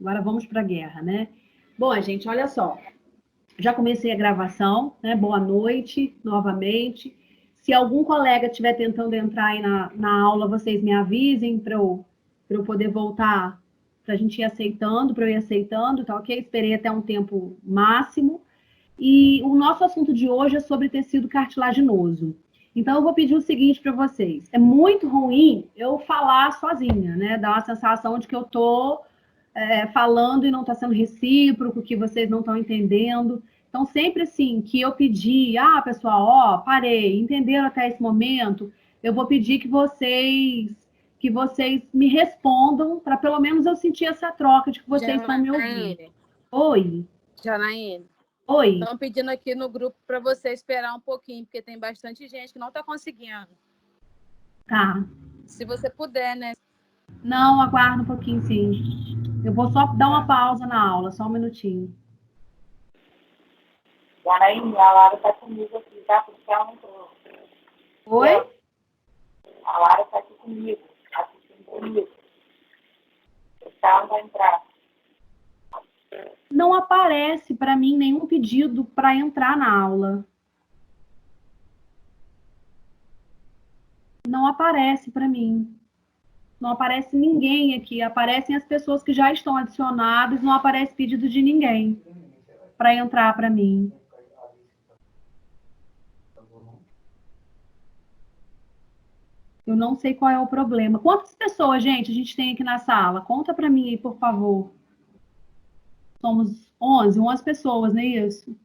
Agora vamos para a guerra, né? Bom, gente, olha só. Já comecei a gravação, né? Boa noite, novamente. Se algum colega estiver tentando entrar aí na aula, vocês me avisem para eu poder voltar, para a gente ir aceitando, para eu ir aceitando, tá ok? Esperei até um tempo máximo. E o nosso assunto de hoje é sobre tecido cartilaginoso. Então, eu vou pedir o seguinte para vocês. É muito ruim eu falar sozinha, né? Dá uma sensação de que eu estou falando e não está sendo recíproco, que vocês não estão entendendo. Então, sempre assim, que eu pedir, pessoal, ó, parei, entenderam até esse momento? Eu vou pedir que vocês me respondam, para pelo menos eu sentir essa troca de que vocês estão me ouvindo. Oi. Janaíne. Oi. Estão pedindo aqui no grupo para você esperar um pouquinho, porque tem bastante gente que não está conseguindo. Tá. Se você puder, né? Não, aguarda um pouquinho, sim. Eu vou só dar uma pausa na aula, só um minutinho. Janaíne, a Lara está comigo aqui, tá? Porque ela não entrou. Oi? A Lara está aqui comigo, assistindo comigo. Ela não vai entrar. Não aparece para mim nenhum pedido para entrar na aula. Não aparece para mim. Não aparece ninguém aqui. Aparecem as pessoas que já estão adicionadas, não aparece pedido de ninguém para entrar para mim. Eu não sei qual é o problema. Quantas pessoas, gente, a gente tem aqui na sala? Conta para mim aí, por favor. Somos 11 pessoas, não é isso?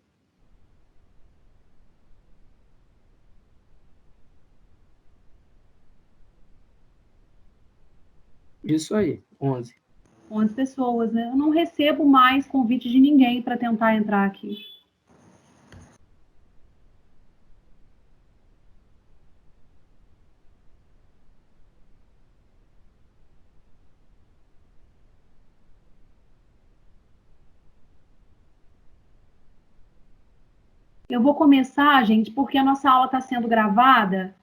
Isso aí, 11. 11 pessoas, né? Eu não recebo mais convite de ninguém para tentar entrar aqui. Eu vou começar, gente, porque a nossa aula está sendo gravada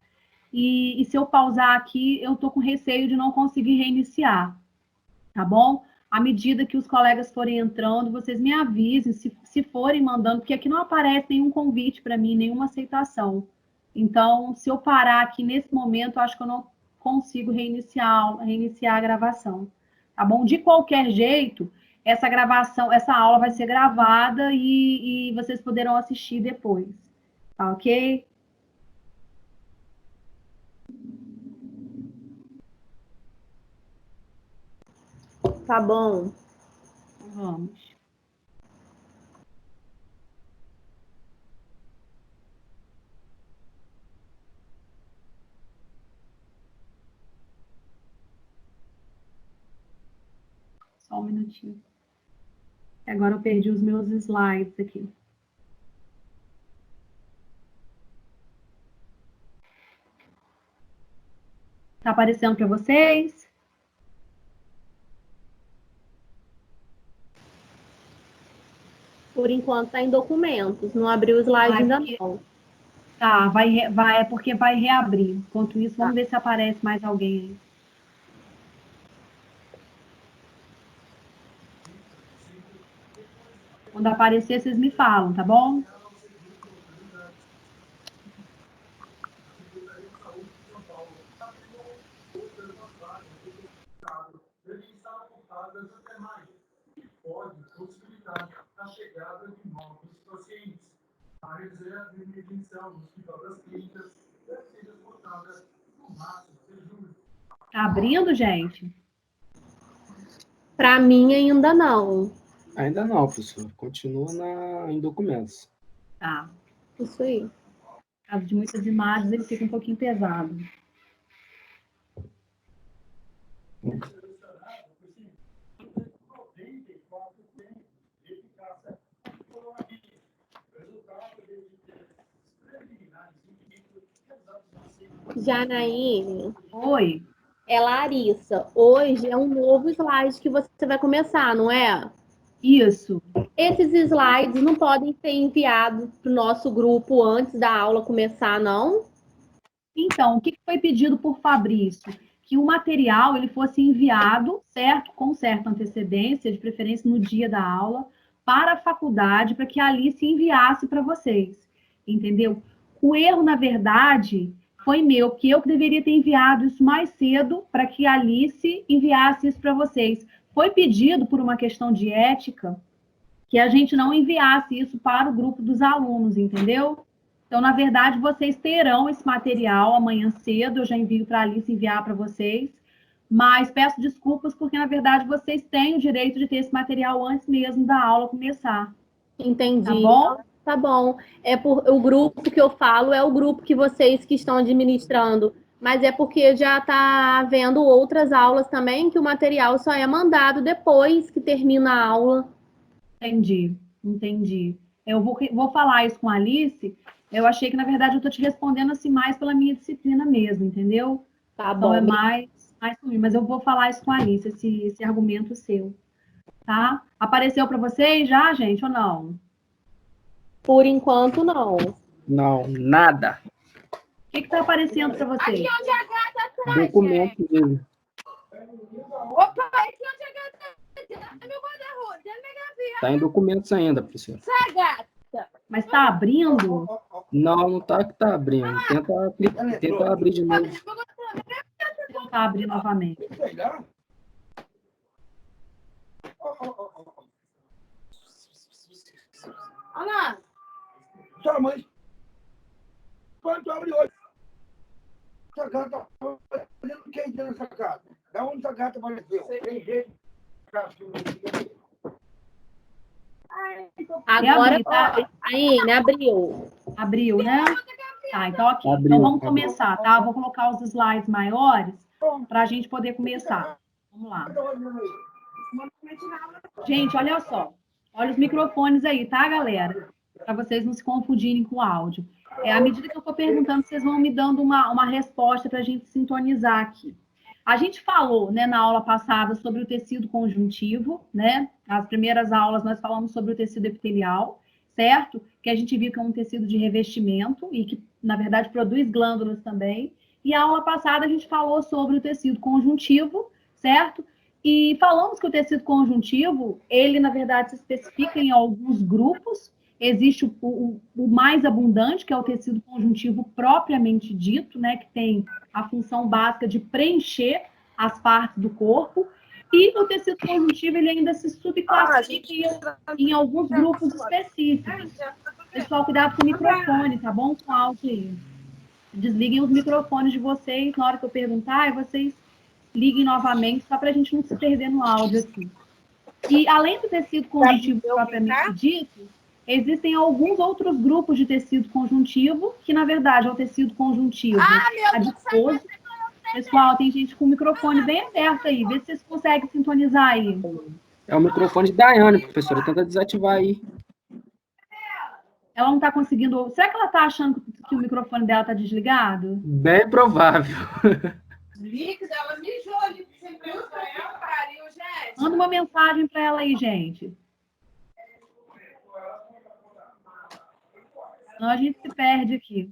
e se eu pausar aqui, eu estou com receio de não conseguir reiniciar, tá bom? À medida que os colegas forem entrando, vocês me avisem se forem mandando, porque aqui não aparece nenhum convite para mim, nenhuma aceitação. Então, se eu parar aqui nesse momento, eu acho que eu não consigo reiniciar a gravação, tá bom? De qualquer jeito, essa gravação, essa aula vai ser gravada e vocês poderão assistir depois, tá ok? Tá bom. Vamos. Só um minutinho. Agora eu perdi os meus slides aqui. Tá aparecendo para vocês? Por enquanto tá em documentos, não abriu o slide ainda não. Tá, é porque vai reabrir. Enquanto isso, vamos ver se aparece mais alguém aí. Quando aparecer, vocês me falam, tá bom? Pode possibilitar a chegada de novos pacientes. A reserva de emergencial no Hospital das Clínicas deve ser esgotada no máximo de julho. Tá abrindo, gente? Para mim, ainda não. Ainda não, professor. Continua em documentos. Tá. Isso aí. No caso de muitas imagens, ele fica um pouquinho pesado. Janaíne. Oi. É Larissa. Hoje é um novo slide que você vai começar, não é? Isso. Esses slides não podem ser enviados para o nosso grupo antes da aula começar, não? Então, o que foi pedido por Fabrício? que o material ele fosse enviado, certo, com certa antecedência, de preferência no dia da aula, para a faculdade, para que a Alice enviasse para vocês, entendeu? O erro, na verdade, foi meu, que eu deveria ter enviado isso mais cedo para que a Alice enviasse isso para vocês. Foi pedido por uma questão de ética que a gente não enviasse isso para o grupo dos alunos, entendeu? Então, na verdade, vocês terão esse material amanhã cedo, eu já envio para a Alice enviar para vocês, mas peço desculpas porque, na verdade, vocês têm o direito de ter esse material antes mesmo da aula começar. Entendi. Tá bom? Tá bom. O grupo que eu falo é o grupo que vocês que estão administrando, mas é porque já está havendo outras aulas também que o material só é mandado depois que termina a aula. Entendi. Eu vou falar isso com a Alice. Eu achei que, na verdade, eu estou te respondendo assim mais pela minha disciplina mesmo, entendeu? Tá Então, bom. é mais comigo. Mas eu vou falar isso com a Alice, esse argumento seu. Tá? Apareceu para vocês já, gente, ou não? Por enquanto, não. Não, nada. O que está aparecendo para vocês? Aqui onde a gata tá, gente. Documento dele. Opa, aqui onde a gata tá. Dentro do meu guarda-roupa, dentro da minha gaveta. Tá em documentos ainda, professor. Sai, gata. Mas está abrindo? Não tá que tá abrindo. Tenta abrir de novo. Vou tentar abrir novamente. Olha Sua mãe. Quando abre hoje? Essa gata tá fazendo o que aí dentro dessa casa? Da onde essa gata apareceu? Tem jeito. Agora, tá? aí, né? Abriu. Abriu, né? Tá, então aqui. Abriu, Então vamos abriu. começar, tá? Eu vou colocar os slides maiores para a gente poder começar. Vamos lá. Gente, olha só. Olha os microfones aí, tá, galera? Para vocês não se confundirem com o áudio. À medida que eu for perguntando, vocês vão me dando uma resposta para a gente sintonizar aqui. A gente falou, né, na aula passada sobre o tecido conjuntivo, né? Nas primeiras aulas nós falamos sobre o tecido epitelial, certo? Que a gente viu que é um tecido de revestimento e que, na verdade, produz glândulas também. E a aula passada a gente falou sobre o tecido conjuntivo, certo? E falamos que o tecido conjuntivo, ele, na verdade, se especifica em alguns grupos. Existe o mais abundante, que é o tecido conjuntivo propriamente dito, né? Que tem a função básica de preencher as partes do corpo. E o tecido conjuntivo, ele ainda se subclassifica em alguns grupos específicos. Pessoal, cuidado com o microfone, tá bom? Com o áudio aí. Desliguem os microfones de vocês na hora que eu perguntar, e vocês liguem novamente, só para a gente não se perder no áudio aqui. E além do tecido conjuntivo propriamente dito, existem alguns outros grupos de tecido conjuntivo, que na verdade é o tecido conjuntivo adiposo. Pessoal, tem gente com o microfone bem aberto aí, vê se vocês conseguem sintonizar aí. É o microfone de Daiane, professora. Tenta desativar aí. Ela não está conseguindo... Será que ela está achando que o microfone dela está desligado? Bem provável. Mix, ela mijou ali. Pariu, gente. Manda uma mensagem para ela aí, gente. Senão a gente se perde aqui.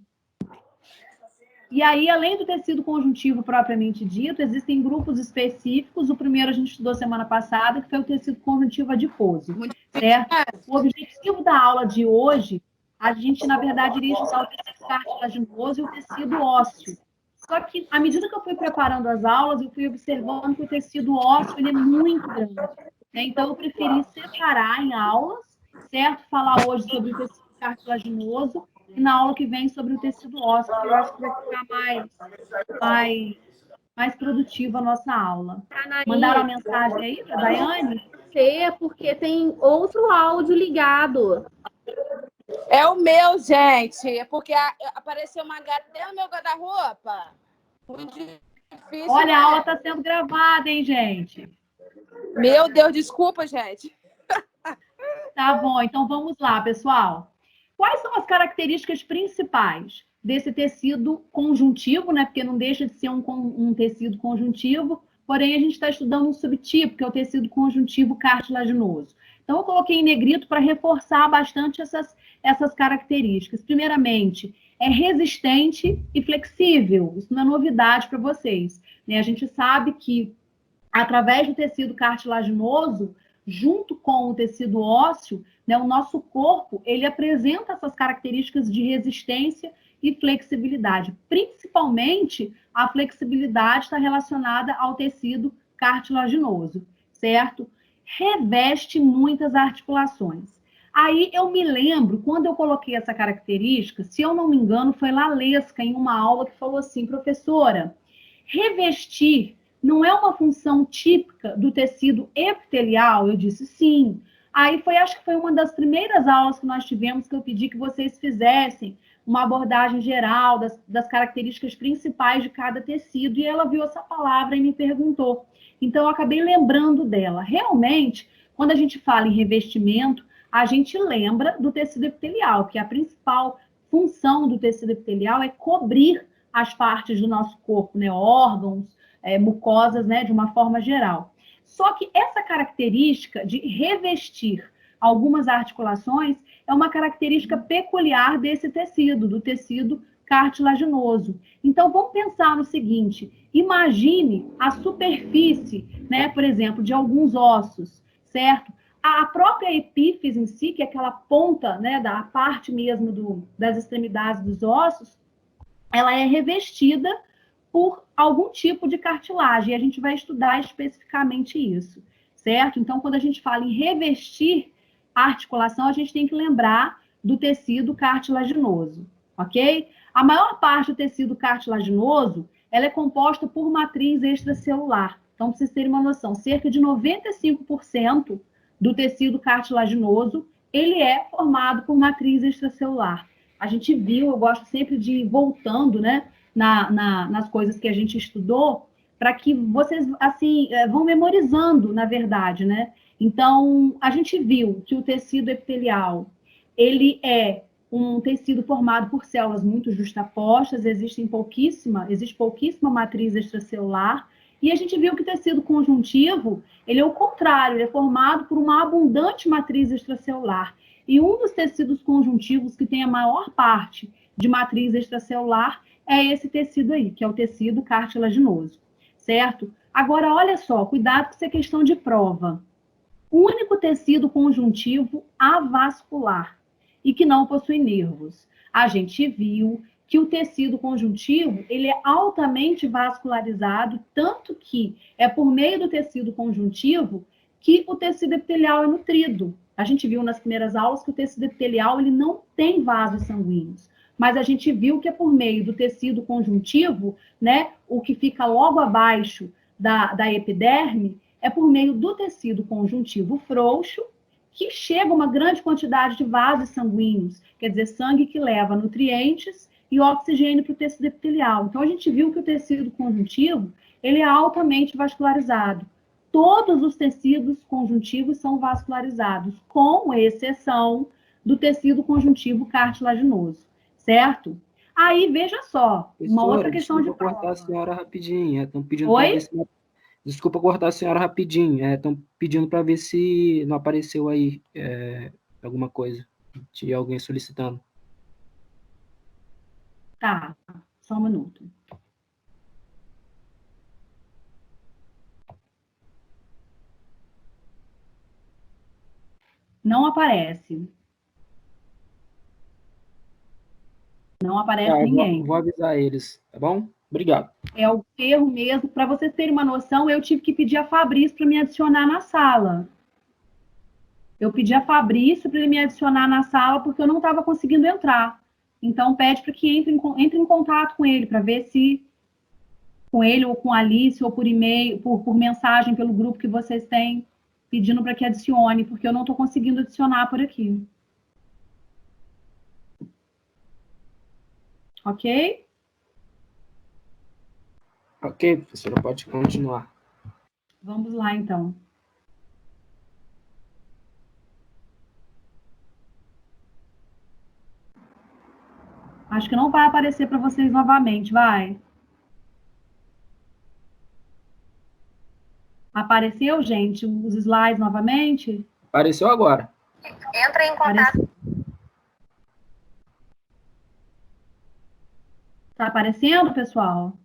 E aí, além do tecido conjuntivo propriamente dito, existem grupos específicos. O primeiro a gente estudou semana passada, que foi o tecido conjuntivo adiposo, certo? O objetivo da aula de hoje, a gente, na verdade, iria estudar o tecido cartilaginoso e o tecido ósseo. Só que, à medida que eu fui preparando as aulas, eu fui observando que o tecido ósseo ele é muito grande, né? Então, eu preferi separar em aulas, certo? Falar hoje sobre o tecido cartilaginoso e na aula que vem sobre o tecido ósseo, que eu acho que vai ficar mais produtiva a nossa aula. Mandaram a mensagem aí para a Daiane? É porque tem outro áudio ligado. É o meu, gente. É porque apareceu uma gata dentro do meu guarda-roupa. Muito difícil. Olha, né? a aula está sendo gravada, hein, gente? Meu Deus, desculpa, gente. Tá bom, então vamos lá, pessoal. Quais são as características principais desse tecido conjuntivo, né? Porque não deixa de ser um tecido conjuntivo, porém a gente está estudando um subtipo, que é o tecido conjuntivo cartilaginoso. Então, eu coloquei em negrito para reforçar bastante essas características. Primeiramente, é resistente e flexível. Isso não é novidade para vocês, né? A gente sabe que, através do tecido cartilaginoso, junto com o tecido ósseo, né, o nosso corpo, ele apresenta essas características de resistência e flexibilidade. Principalmente, a flexibilidade está relacionada ao tecido cartilaginoso, certo? Reveste muitas articulações. Aí eu me lembro, quando eu coloquei essa característica, se eu não me engano, foi Lalesca, em uma aula, que falou assim: professora, revestir não é uma função típica do tecido epitelial? Eu disse sim. Aí acho que foi uma das primeiras aulas que nós tivemos que eu pedi que vocês fizessem uma abordagem geral das características principais de cada tecido, e ela viu essa palavra e me perguntou. Então, eu acabei lembrando dela. Realmente, quando a gente fala em revestimento, a gente lembra do tecido epitelial, que a principal função do tecido epitelial é cobrir as partes do nosso corpo, né? Órgãos, mucosas, né? De uma forma geral. Só que essa característica de revestir algumas articulações é uma característica peculiar desse tecido, do tecido cartilaginoso. Então, vamos pensar no seguinte: imagine a superfície, né, por exemplo, de alguns ossos, certo? A própria epífise em si, que é aquela ponta, né, da parte mesmo das extremidades dos ossos, ela é revestida por algum tipo de cartilagem, e a gente vai estudar especificamente isso, certo? Então, quando a gente fala em revestir a articulação, a gente tem que lembrar do tecido cartilaginoso, ok? A maior parte do tecido cartilaginoso, ela é composta por matriz extracelular. Então, para vocês terem uma noção, cerca de 95% do tecido cartilaginoso, ele é formado por matriz extracelular. A gente viu, eu gosto sempre de ir voltando, né, nas coisas que a gente estudou, para que vocês, assim, vão memorizando, na verdade, né? Então, a gente viu que o tecido epitelial, ele é um tecido formado por células muito justapostas, existe pouquíssima matriz extracelular, e a gente viu que o tecido conjuntivo, ele é o contrário, ele é formado por uma abundante matriz extracelular. E um dos tecidos conjuntivos que tem a maior parte de matriz extracelular é esse tecido aí, que é o tecido cartilaginoso, certo? Agora, olha só, cuidado com essa questão de prova. O único tecido conjuntivo avascular e que não possui nervos. A gente viu que o tecido conjuntivo, ele é altamente vascularizado, tanto que é por meio do tecido conjuntivo que o tecido epitelial é nutrido. A gente viu nas primeiras aulas que o tecido epitelial, ele não tem vasos sanguíneos, mas a gente viu que é por meio do tecido conjuntivo, né, o que fica logo abaixo da epiderme, é por meio do tecido conjuntivo frouxo, que chega uma grande quantidade de vasos sanguíneos, quer dizer, sangue que leva nutrientes e oxigênio para o tecido epitelial. Então, a gente viu que o tecido conjuntivo, ele é altamente vascularizado. Todos os tecidos conjuntivos são vascularizados, com exceção do tecido conjuntivo cartilaginoso, certo? Aí, veja só, uma outra questão de prova. Desculpa cortar a senhora rapidinho. Estão pedindo Oi? para ver se... Desculpa cortar a senhora rapidinho. Estão pedindo para ver se não apareceu aí alguma coisa de alguém solicitando. Tá, só um minuto. Não aparece. Não aparece ninguém. Vou avisar eles, tá bom? Obrigado. É o erro mesmo. Para vocês terem uma noção, eu tive que pedir a Fabrício para me adicionar na sala. Eu pedi a Fabrício para ele me adicionar na sala porque eu não estava conseguindo entrar. Então, pede para que entre em contato com ele, para ver se com ele ou com a Alice, ou por e-mail, por mensagem pelo grupo que vocês têm, pedindo para que adicione, porque eu não estou conseguindo adicionar por aqui. Ok? Ok, professora, pode continuar. Vamos lá, então. Acho que não vai aparecer para vocês novamente, vai? Apareceu, gente, os slides novamente? Apareceu agora. Entra em contato. Tá aparecendo, pessoal?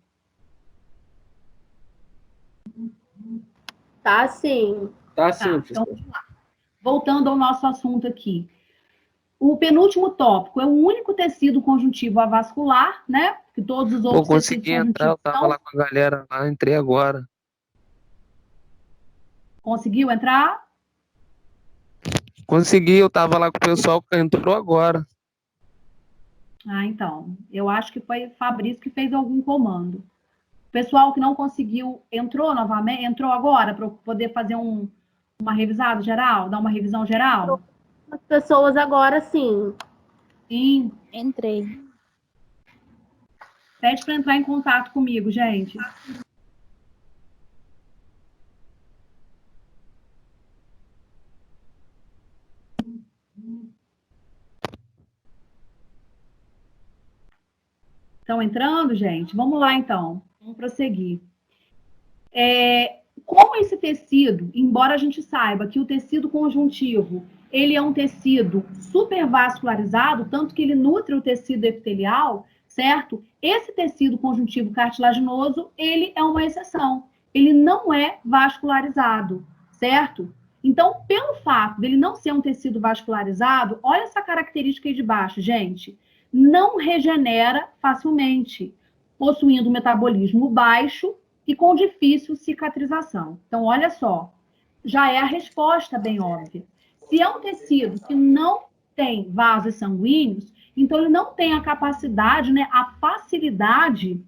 Tá sim. Tá sim, Então, professor. vamos lá. Voltando ao nosso assunto aqui. O penúltimo tópico é o único tecido conjuntivo avascular, né? Que todos os Pô, outros consegui tecidos entrar, eu conjuntivos tava são. lá com a galera lá, entrei agora. Conseguiu entrar? Consegui, eu tava lá com o pessoal que entrou agora. Ah, então. Eu acho que foi Fabrício que fez algum comando. O pessoal que não conseguiu entrou novamente, entrou agora para poder fazer uma revisada geral, dar uma revisão geral? As pessoas agora sim. Sim. Entrei. Pede para entrar em contato comigo, gente. Estão entrando, gente? Vamos lá, então. Vamos prosseguir. Como esse tecido, embora a gente saiba que o tecido conjuntivo, ele é um tecido supervascularizado, tanto que ele nutre o tecido epitelial, certo? Esse tecido conjuntivo cartilaginoso, ele é uma exceção. Ele não é vascularizado, certo? Então, pelo fato dele não ser um tecido vascularizado, olha essa característica aí de baixo, gente. Não regenera facilmente, possuindo um metabolismo baixo e com difícil cicatrização. Então, olha só, já é a resposta bem óbvia. Se é um tecido que não tem vasos sanguíneos, então ele não tem a capacidade, né, a facilidade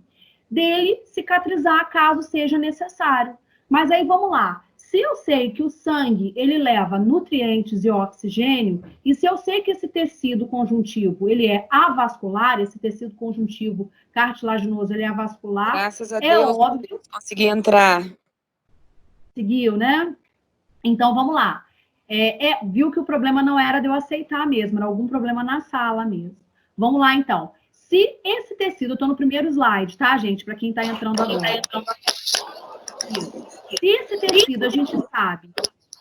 dele cicatrizar caso seja necessário. Mas aí vamos lá. Se eu sei que o sangue ele leva nutrientes e oxigênio, e se eu sei que esse tecido conjuntivo ele é avascular, esse tecido conjuntivo cartilaginoso ele é avascular, Graças a é Deus, óbvio. consegui entrar. Seguiu, né? Então vamos lá. Viu que o problema não era de eu aceitar mesmo, era algum problema na sala mesmo. Vamos lá então. Se esse tecido, eu estou no primeiro slide, tá, gente? Para quem está entrando agora. Se esse tecido a gente sabe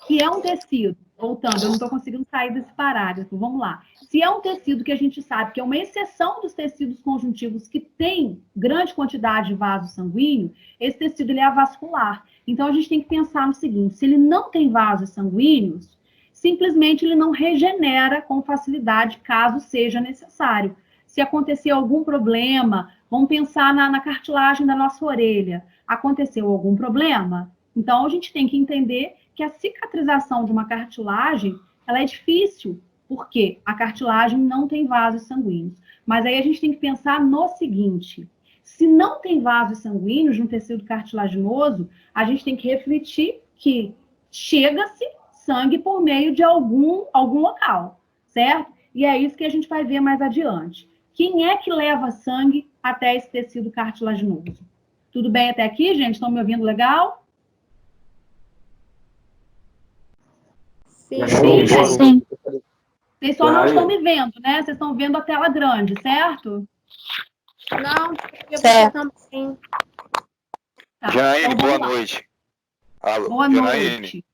que é um tecido, voltando, eu não estou conseguindo sair desse parágrafo, vamos lá. Se é um tecido que a gente sabe que é uma exceção dos tecidos conjuntivos que tem grande quantidade de vaso sanguíneo, esse tecido ele é avascular. Então a gente tem que pensar no seguinte: se ele não tem vasos sanguíneos, simplesmente ele não regenera com facilidade caso seja necessário. Se acontecer algum problema, vamos pensar na cartilagem da nossa orelha. Aconteceu algum problema? Então, a gente tem que entender que a cicatrização de uma cartilagem, ela é difícil, porque a cartilagem não tem vasos sanguíneos. Mas aí a gente tem que pensar no seguinte: se não tem vasos sanguíneos no tecido cartilaginoso, a gente tem que refletir que chega-se sangue por meio de algum local, certo? E é isso que a gente vai ver mais adiante. Quem é que leva sangue até esse tecido cartilaginoso? Tudo bem até aqui, gente? Estão me ouvindo legal? Sim. Sim. Vocês só não estão me vendo, né? Vocês estão vendo a tela grande, certo? Não, porque você Certo. também. Tá, Janaíne, então boa vamos lá. noite. Alô, Boa Janaíne, noite.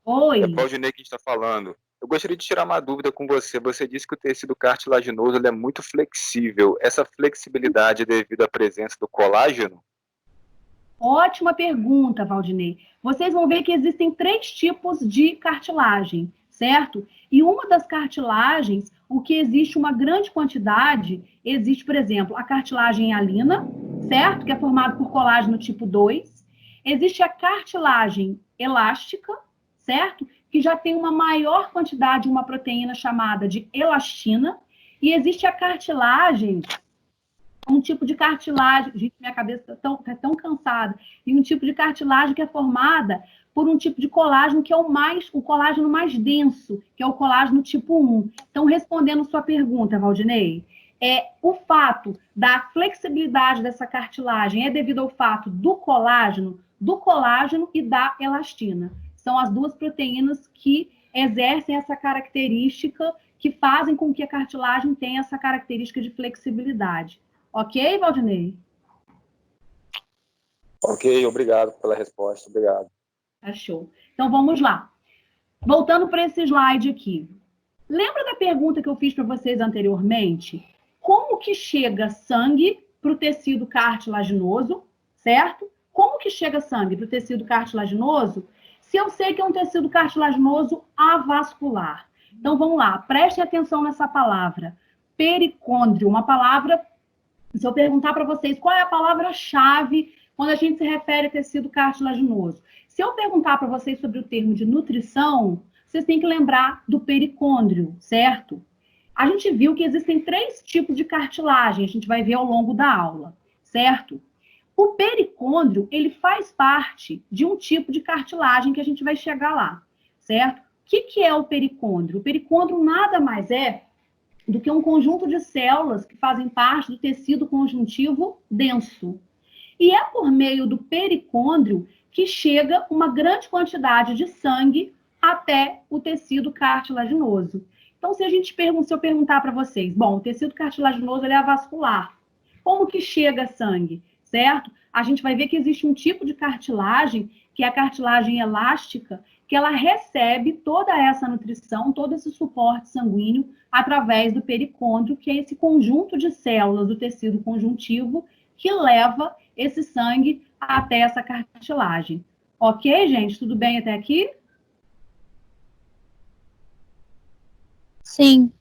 Oi. é Claudinei que está falando. Eu gostaria de tirar uma dúvida com você. Você disse que o tecido cartilaginoso ele é muito flexível. Essa flexibilidade é devido à presença do colágeno? Ótima pergunta, Valdinei. Vocês vão ver que existem 3 tipos de cartilagem, certo? E uma das cartilagens, o que existe uma grande quantidade, existe, por exemplo, a cartilagem hialina, certo? Que é formada por colágeno tipo 2. Existe a cartilagem elástica, certo? Que já tem uma maior quantidade de uma proteína chamada de elastina. E existe a cartilagem, um tipo de cartilagem, gente, minha cabeça está tão cansada, e um tipo de cartilagem que é formada por um tipo de colágeno que é o colágeno mais denso, que é o colágeno tipo 1. Então, respondendo sua pergunta, Valdinei, o fato da flexibilidade dessa cartilagem é devido ao fato do colágeno e da elastina. São as 2 proteínas que exercem essa característica, que fazem com que a cartilagem tenha essa característica de flexibilidade. Ok, Valdinei? Ok, obrigado pela resposta. Obrigado. Achou. Então, vamos lá. Voltando para esse slide aqui. Lembra da pergunta que eu fiz para vocês anteriormente? Como que chega sangue para o tecido cartilaginoso, certo? Como que chega sangue para o tecido cartilaginoso? Se eu sei que é um tecido cartilaginoso avascular. Então, vamos lá, prestem atenção nessa palavra. Pericôndrio, uma palavra... Se eu perguntar para vocês qual é a palavra-chave quando a gente se refere a tecido cartilaginoso. Se eu perguntar para vocês sobre o termo de nutrição, vocês têm que lembrar do pericôndrio, certo? A gente viu que existem 3 tipos de cartilagem, a gente vai ver ao longo da aula, certo? O pericôndrio, ele faz parte de um tipo de cartilagem que a gente vai chegar lá, certo? O que é o pericôndrio? O pericôndrio nada mais é do que um conjunto de células que fazem parte do tecido conjuntivo denso. E é por meio do pericôndrio que chega uma grande quantidade de sangue até o tecido cartilaginoso. Então, se eu perguntar para vocês, bom, o tecido cartilaginoso ele é avascular. Como que chega sangue, certo? A gente vai ver que existe um tipo de cartilagem, que é a cartilagem elástica, que ela recebe toda essa nutrição, todo esse suporte sanguíneo através do pericôndrio, que é esse conjunto de células do tecido conjuntivo que leva esse sangue até essa cartilagem. Ok, gente? Tudo bem até aqui? Sim.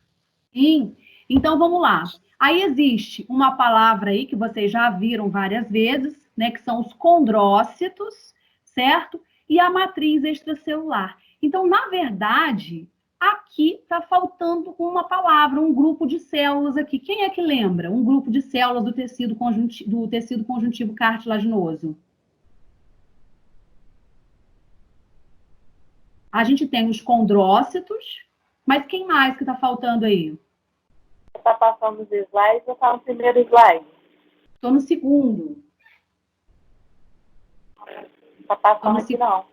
Sim. Então, vamos lá. Aí existe uma palavra aí que vocês já viram várias vezes, né, que são os condrócitos, certo? E a matriz extracelular. Então, na verdade, aqui está faltando uma palavra, um grupo de células aqui. Quem é que lembra? Um grupo de células do tecido conjuntivo cartilaginoso. A gente tem os condrócitos, mas quem mais que está faltando aí? Está passando os slides ou está no primeiro slide? Estou no segundo. Está passando aqui não.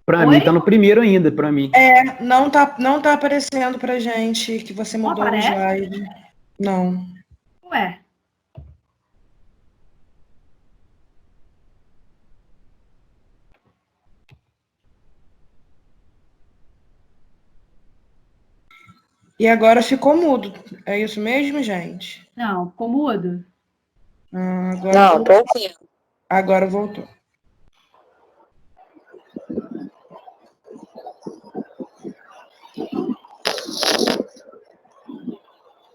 Para mim, tá no primeiro ainda, para mim. Não tá aparecendo pra gente que você mudou o slide. Não. Ué. E agora ficou mudo. É isso mesmo, gente? Não, ficou mudo? Agora Não, tô ouvindo. Agora voltou.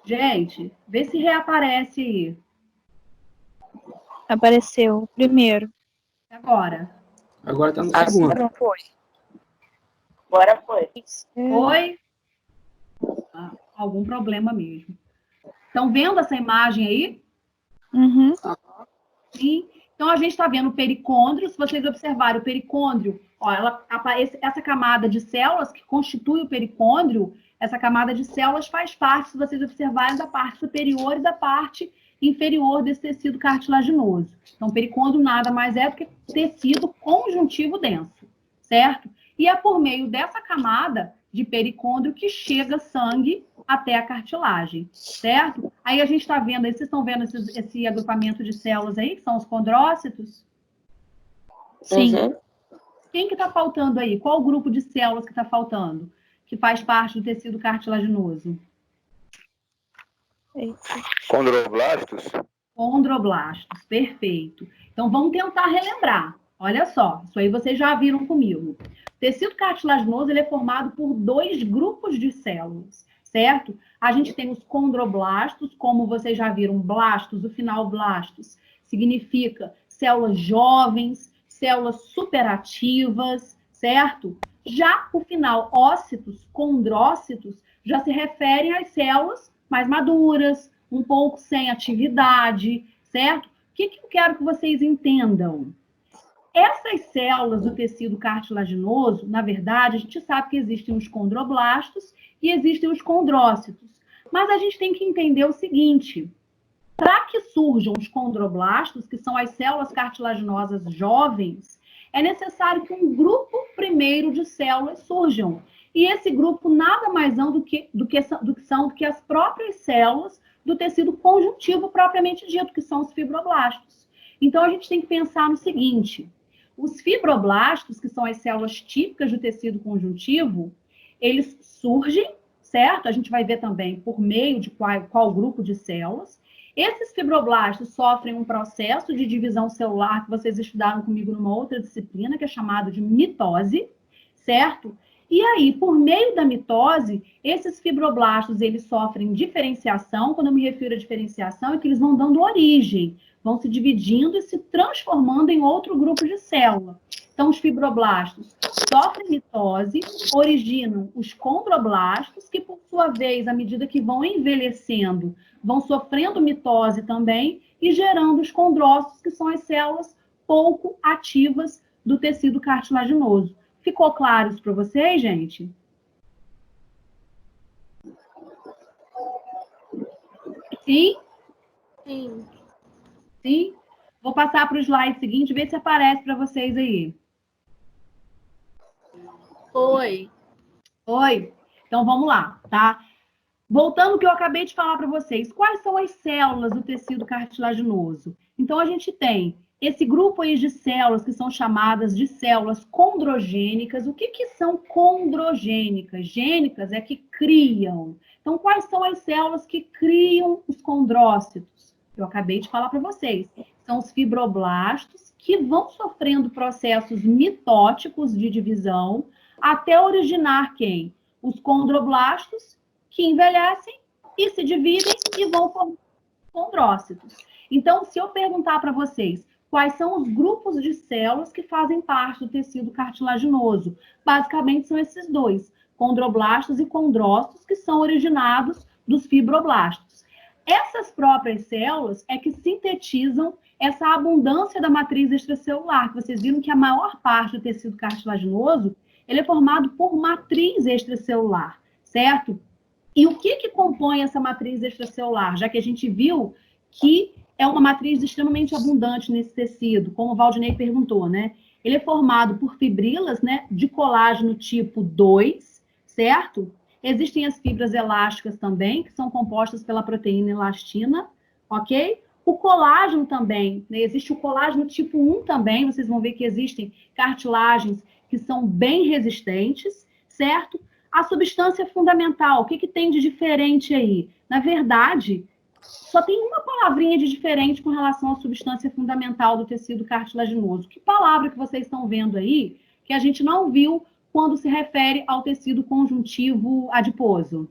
Gente, vê se reaparece aí. Apareceu primeiro. Agora. Agora tá no segundo. Não foi. Agora foi. Foi? Algum problema mesmo. Estão vendo essa imagem aí? Uhum. Sim. Então, a gente está vendo o pericôndrio. Se vocês observarem o pericôndrio, ó, essa camada de células que constitui o pericôndrio, essa camada de células faz parte, se vocês observarem, da parte superior e da parte inferior desse tecido cartilaginoso. Então, o pericôndrio nada mais é do que tecido conjuntivo denso, certo? E é por meio dessa camada de pericôndrio que chega sangue até a cartilagem, certo? Aí a gente está vendo, vocês estão vendo esse agrupamento de células aí, que são os condrócitos? Sim. Uhum. Quem que está faltando aí? Qual o grupo de células que está faltando? Que faz parte do tecido cartilaginoso? Condroblastos? Condroblastos, perfeito. Então, vamos tentar relembrar. Olha só, isso aí vocês já viram comigo. O tecido cartilaginoso ele é formado por 2 grupos de células, certo? A gente tem os condroblastos, como vocês já viram, blastos, o final blastos significa células jovens, células superativas, certo? Já o final ócitos, condrócitos, já se referem às células mais maduras, um pouco sem atividade, certo? O que eu quero que vocês entendam? Essas células do tecido cartilaginoso, na verdade, a gente sabe que existem os condroblastos e existem os condrócitos. Mas a gente tem que entender o seguinte: para que surjam os condroblastos, que são as células cartilaginosas jovens, é necessário que um grupo primeiro de células surjam. E esse grupo nada mais são do que as próprias células do tecido conjuntivo propriamente dito, que são os fibroblastos. Então, a gente tem que pensar no seguinte: os fibroblastos, que são as células típicas do tecido conjuntivo, eles surgem, certo? A gente vai ver também por meio de qual grupo de células. Esses fibroblastos sofrem um processo de divisão celular que vocês estudaram comigo numa outra disciplina, que é chamado de mitose, certo? E aí, por meio da mitose, esses fibroblastos, eles sofrem diferenciação. Quando eu me refiro a diferenciação, é que eles vão dando origem, vão se dividindo e se transformando em outro grupo de célula. Então, os fibroblastos sofrem mitose, originam os condroblastos, que, por sua vez, à medida que vão envelhecendo, vão sofrendo mitose também e gerando os condrócitos, que são as células pouco ativas do tecido cartilaginoso. Ficou claro isso para vocês, gente? Sim? Sim. Sim? Vou passar para o slide seguinte, ver se aparece para vocês aí. Oi. Oi? Então, vamos lá, tá? Voltando ao que eu acabei de falar para vocês, quais são as células do tecido cartilaginoso? Então, a gente tem esse grupo aí de células que são chamadas de células condrogênicas. O que são condrogênicas? Gênicas é que criam. Então, quais são as células que criam os condrócitos? Eu acabei de falar para vocês. São os fibroblastos que vão sofrendo processos mitóticos de divisão até originar quem? Os condroblastos, que envelhecem e se dividem e vão formar condrócitos. Então, se eu perguntar para vocês quais são os grupos de células que fazem parte do tecido cartilaginoso, basicamente são esses dois, condroblastos e condrócitos, que são originados dos fibroblastos. Essas próprias células é que sintetizam essa abundância da matriz extracelular, que vocês viram que a maior parte do tecido cartilaginoso ele é formado por matriz extracelular, certo? E o que compõe essa matriz extracelular? Já que a gente viu que é uma matriz extremamente abundante nesse tecido, como o Valdinei perguntou, né? Ele é formado por fibrilas, né, de colágeno tipo 2, certo? Existem as fibras elásticas também, que são compostas pela proteína elastina, ok? O colágeno também, né? Existe o colágeno tipo 1 também, vocês vão ver que existem cartilagens que são bem resistentes, certo? A substância fundamental, o que tem de diferente aí? Na verdade, só tem uma palavrinha de diferente com relação à substância fundamental do tecido cartilaginoso. Que palavra que vocês estão vendo aí que a gente não viu quando se refere ao tecido conjuntivo adiposo?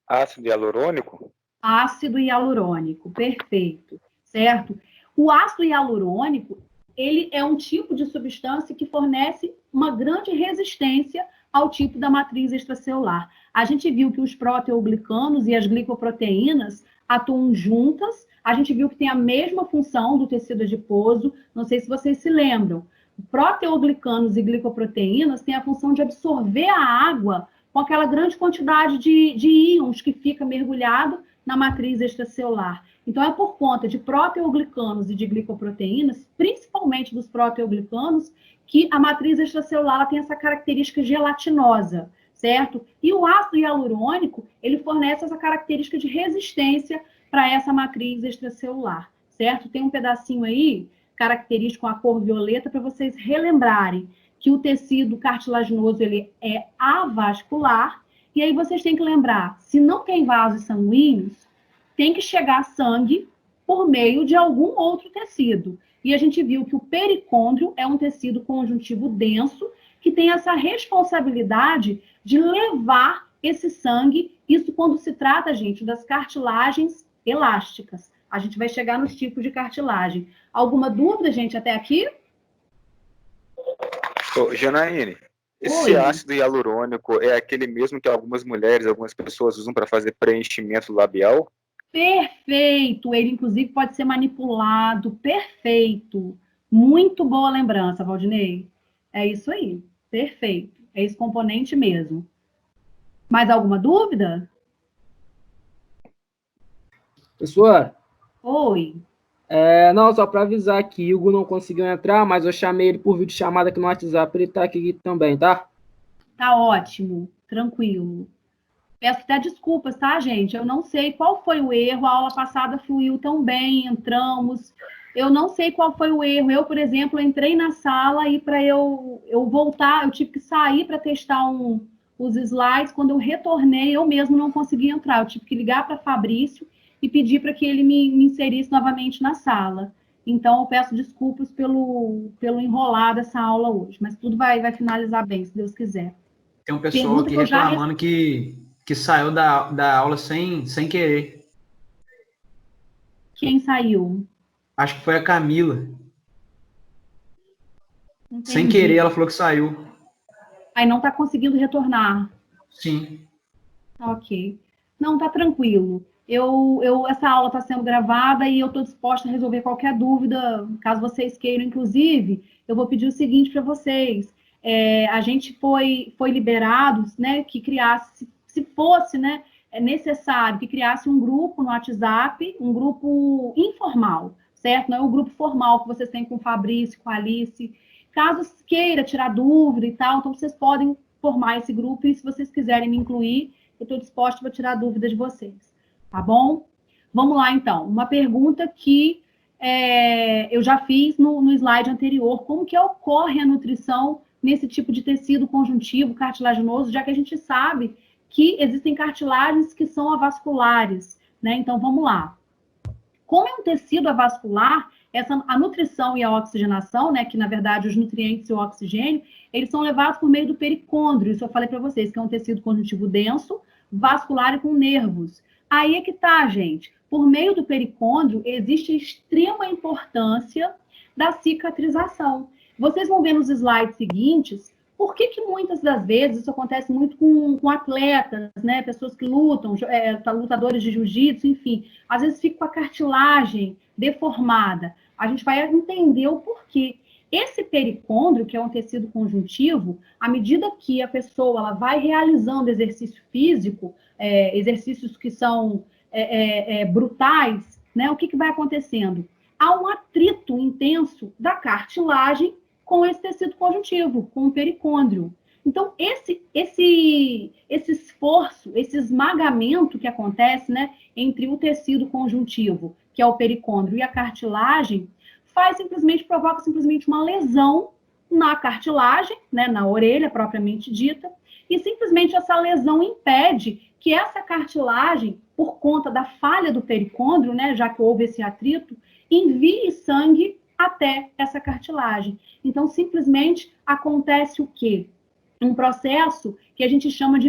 Ácido hialurônico? Ácido hialurônico, perfeito, certo? O ácido hialurônico, ele é um tipo de substância que fornece uma grande resistência ao tipo da matriz extracelular. A gente viu que os proteoglicanos e as glicoproteínas atuam juntas, a gente viu que tem a mesma função do tecido adiposo, não sei se vocês se lembram. Proteoglicanos e glicoproteínas têm a função de absorver a água com aquela grande quantidade de íons que fica mergulhado na matriz extracelular. Então, é por conta de proteoglicanos e de glicoproteínas, principalmente dos proteoglicanos, que a matriz extracelular tem essa característica gelatinosa, certo? E o ácido hialurônico, ele fornece essa característica de resistência para essa matriz extracelular, certo? Tem um pedacinho aí, característico com a cor violeta, para vocês relembrarem que o tecido cartilaginoso, ele é avascular, e aí vocês têm que lembrar, se não tem vasos sanguíneos, tem que chegar sangue por meio de algum outro tecido. E a gente viu que o pericôndrio é um tecido conjuntivo denso que tem essa responsabilidade de levar esse sangue, isso quando se trata, gente, das cartilagens elásticas. A gente vai chegar nos tipos de cartilagem. Alguma dúvida, gente, até aqui? Janaíne, esse ácido hialurônico é aquele mesmo que algumas mulheres, algumas pessoas usam para fazer preenchimento labial? Perfeito! Ele, inclusive, pode ser manipulado. Perfeito! Muito boa lembrança, Valdinei. É isso aí. Perfeito. É esse componente mesmo. Mais alguma dúvida? Professor? Oi. Não, só para avisar que o Hugo não conseguiu entrar, mas eu chamei ele por videochamada aqui no WhatsApp, ele está aqui também, tá? Tá ótimo. Tranquilo. Peço até desculpas, tá, gente? Eu não sei qual foi o erro. A aula passada fluiu tão bem, entramos. eu não sei qual foi o erro. Eu, por exemplo, entrei na sala e para eu voltar, eu tive que sair para testar os slides. Quando eu retornei, eu mesmo não consegui entrar. Eu tive que ligar para Fabrício e pedir para que ele me inserisse novamente na sala. Então, eu peço desculpas pelo enrolar dessa aula hoje, mas tudo vai finalizar bem, se Deus quiser. Tem um pessoal aqui reclamando que saiu da aula sem querer. Quem saiu? Acho que foi a Camila. Entendi. Sem querer, ela falou que saiu. Aí não está conseguindo retornar. Sim. Ok. Não, tá tranquilo. Essa aula está sendo gravada e eu estou disposta a resolver qualquer dúvida, caso vocês queiram. Inclusive, eu vou pedir o seguinte para vocês. A gente foi liberado, né, que criasse, se fosse, né, necessário, que criasse um grupo no WhatsApp, um grupo informal, certo? Não é o grupo formal que vocês têm com o Fabrício, com a Alice. Caso queira tirar dúvida e tal, então vocês podem formar esse grupo e se vocês quiserem me incluir, eu estou disposta para tirar dúvida de vocês. Tá bom? Vamos lá, então. Uma pergunta que eu já fiz no slide anterior. Como que ocorre a nutrição nesse tipo de tecido conjuntivo cartilaginoso, já que a gente sabe que existem cartilagens que são avasculares, né? Então, vamos lá. Como é um tecido avascular, a nutrição e a oxigenação, né, que na verdade os nutrientes e o oxigênio, eles são levados por meio do pericôndrio. Isso eu falei para vocês, que é um tecido conjuntivo denso, vascular e com nervos. Aí é que tá, gente. Por meio do pericôndrio, existe a extrema importância da cicatrização. Vocês vão ver nos slides seguintes por que muitas das vezes isso acontece muito com atletas, né? Pessoas que lutam, lutadores de jiu-jitsu, enfim. Às vezes fica com a cartilagem deformada. A gente vai entender o porquê. Esse pericôndrio, que é um tecido conjuntivo, à medida que a pessoa ela vai realizando exercício físico, exercícios que são brutais, né? O que vai acontecendo? Há um atrito intenso da cartilagem com esse tecido conjuntivo, com o pericôndrio. Então, esse esforço, esse esmagamento que acontece, né, entre o tecido conjuntivo, que é o pericôndrio, e a cartilagem, provoca simplesmente uma lesão na cartilagem, né, na orelha propriamente dita, e simplesmente essa lesão impede que essa cartilagem, por conta da falha do pericôndrio, né, já que houve esse atrito, envie sangue até essa cartilagem. Então, simplesmente acontece o quê? Um processo que a gente chama de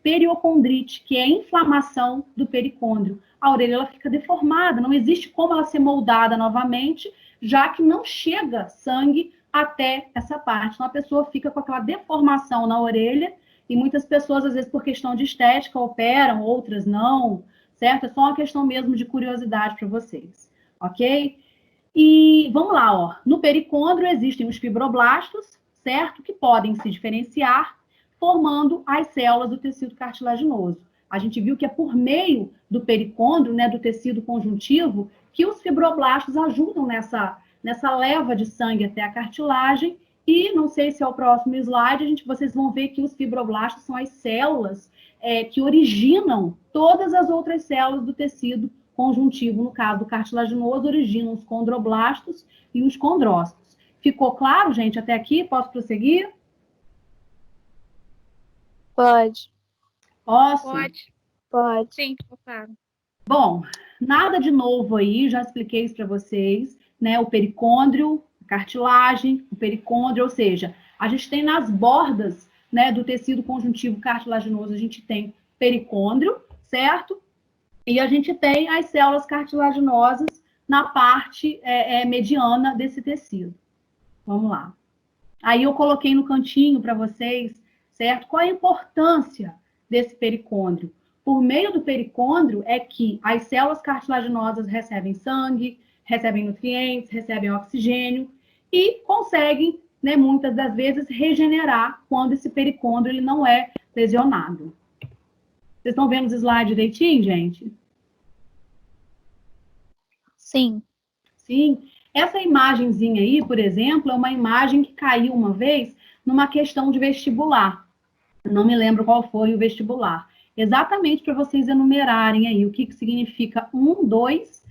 periocondrite, que é a inflamação do pericôndrio. A orelha ela fica deformada, não existe como ela ser moldada novamente, já que não chega sangue até essa parte. Então, a pessoa fica com aquela deformação na orelha, e muitas pessoas, às vezes, por questão de estética, operam, outras não, certo? É só uma questão mesmo de curiosidade para vocês, ok? E vamos lá, ó. No pericôndrio existem os fibroblastos, certo? Que podem se diferenciar, formando as células do tecido cartilaginoso. A gente viu que é por meio do pericôndrio, né, do tecido conjuntivo, que os fibroblastos ajudam nessa leva de sangue até a cartilagem. E, não sei se é o próximo slide, vocês vão ver que os fibroblastos são as células que originam todas as outras células do tecido conjuntivo. No caso do cartilaginoso, originam os condroblastos e os condrócitos. Ficou claro, gente, até aqui? Posso prosseguir? Pode. Posso? Pode. Sim, ficou claro. Bom, nada de novo aí, já expliquei isso para vocês, né? O pericôndrio, a cartilagem, o pericôndrio, ou seja, a gente tem nas bordas, né, do tecido conjuntivo cartilaginoso, a gente tem pericôndrio, certo? E a gente tem as células cartilaginosas na parte mediana desse tecido. Vamos lá. Aí eu coloquei no cantinho para vocês, certo? Qual a importância desse pericôndrio? Por meio do pericôndrio é que as células cartilaginosas recebem sangue, recebem nutrientes, recebem oxigênio e conseguem, né, muitas das vezes, regenerar quando esse pericôndrio ele não é lesionado. Vocês estão vendo os slides direitinho, gente? Sim. Sim. Essa imagenzinha aí, por exemplo, é uma imagem que caiu uma vez numa questão de vestibular. Não me lembro qual foi o vestibular. Exatamente para vocês enumerarem aí o que significa 1, 2,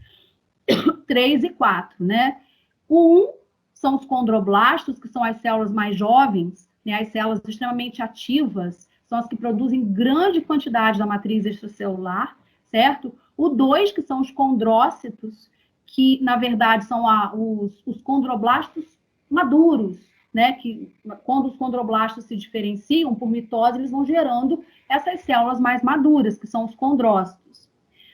3 e 4, né? O 1 são os condroblastos, que são as células mais jovens, né? As células extremamente ativas, são as que produzem grande quantidade da matriz extracelular, certo? O 2, que são os condrócitos, que, na verdade, são os condroblastos maduros, né? Que, quando os condroblastos se diferenciam por mitose, eles vão gerando essas células mais maduras, que são os condrócitos.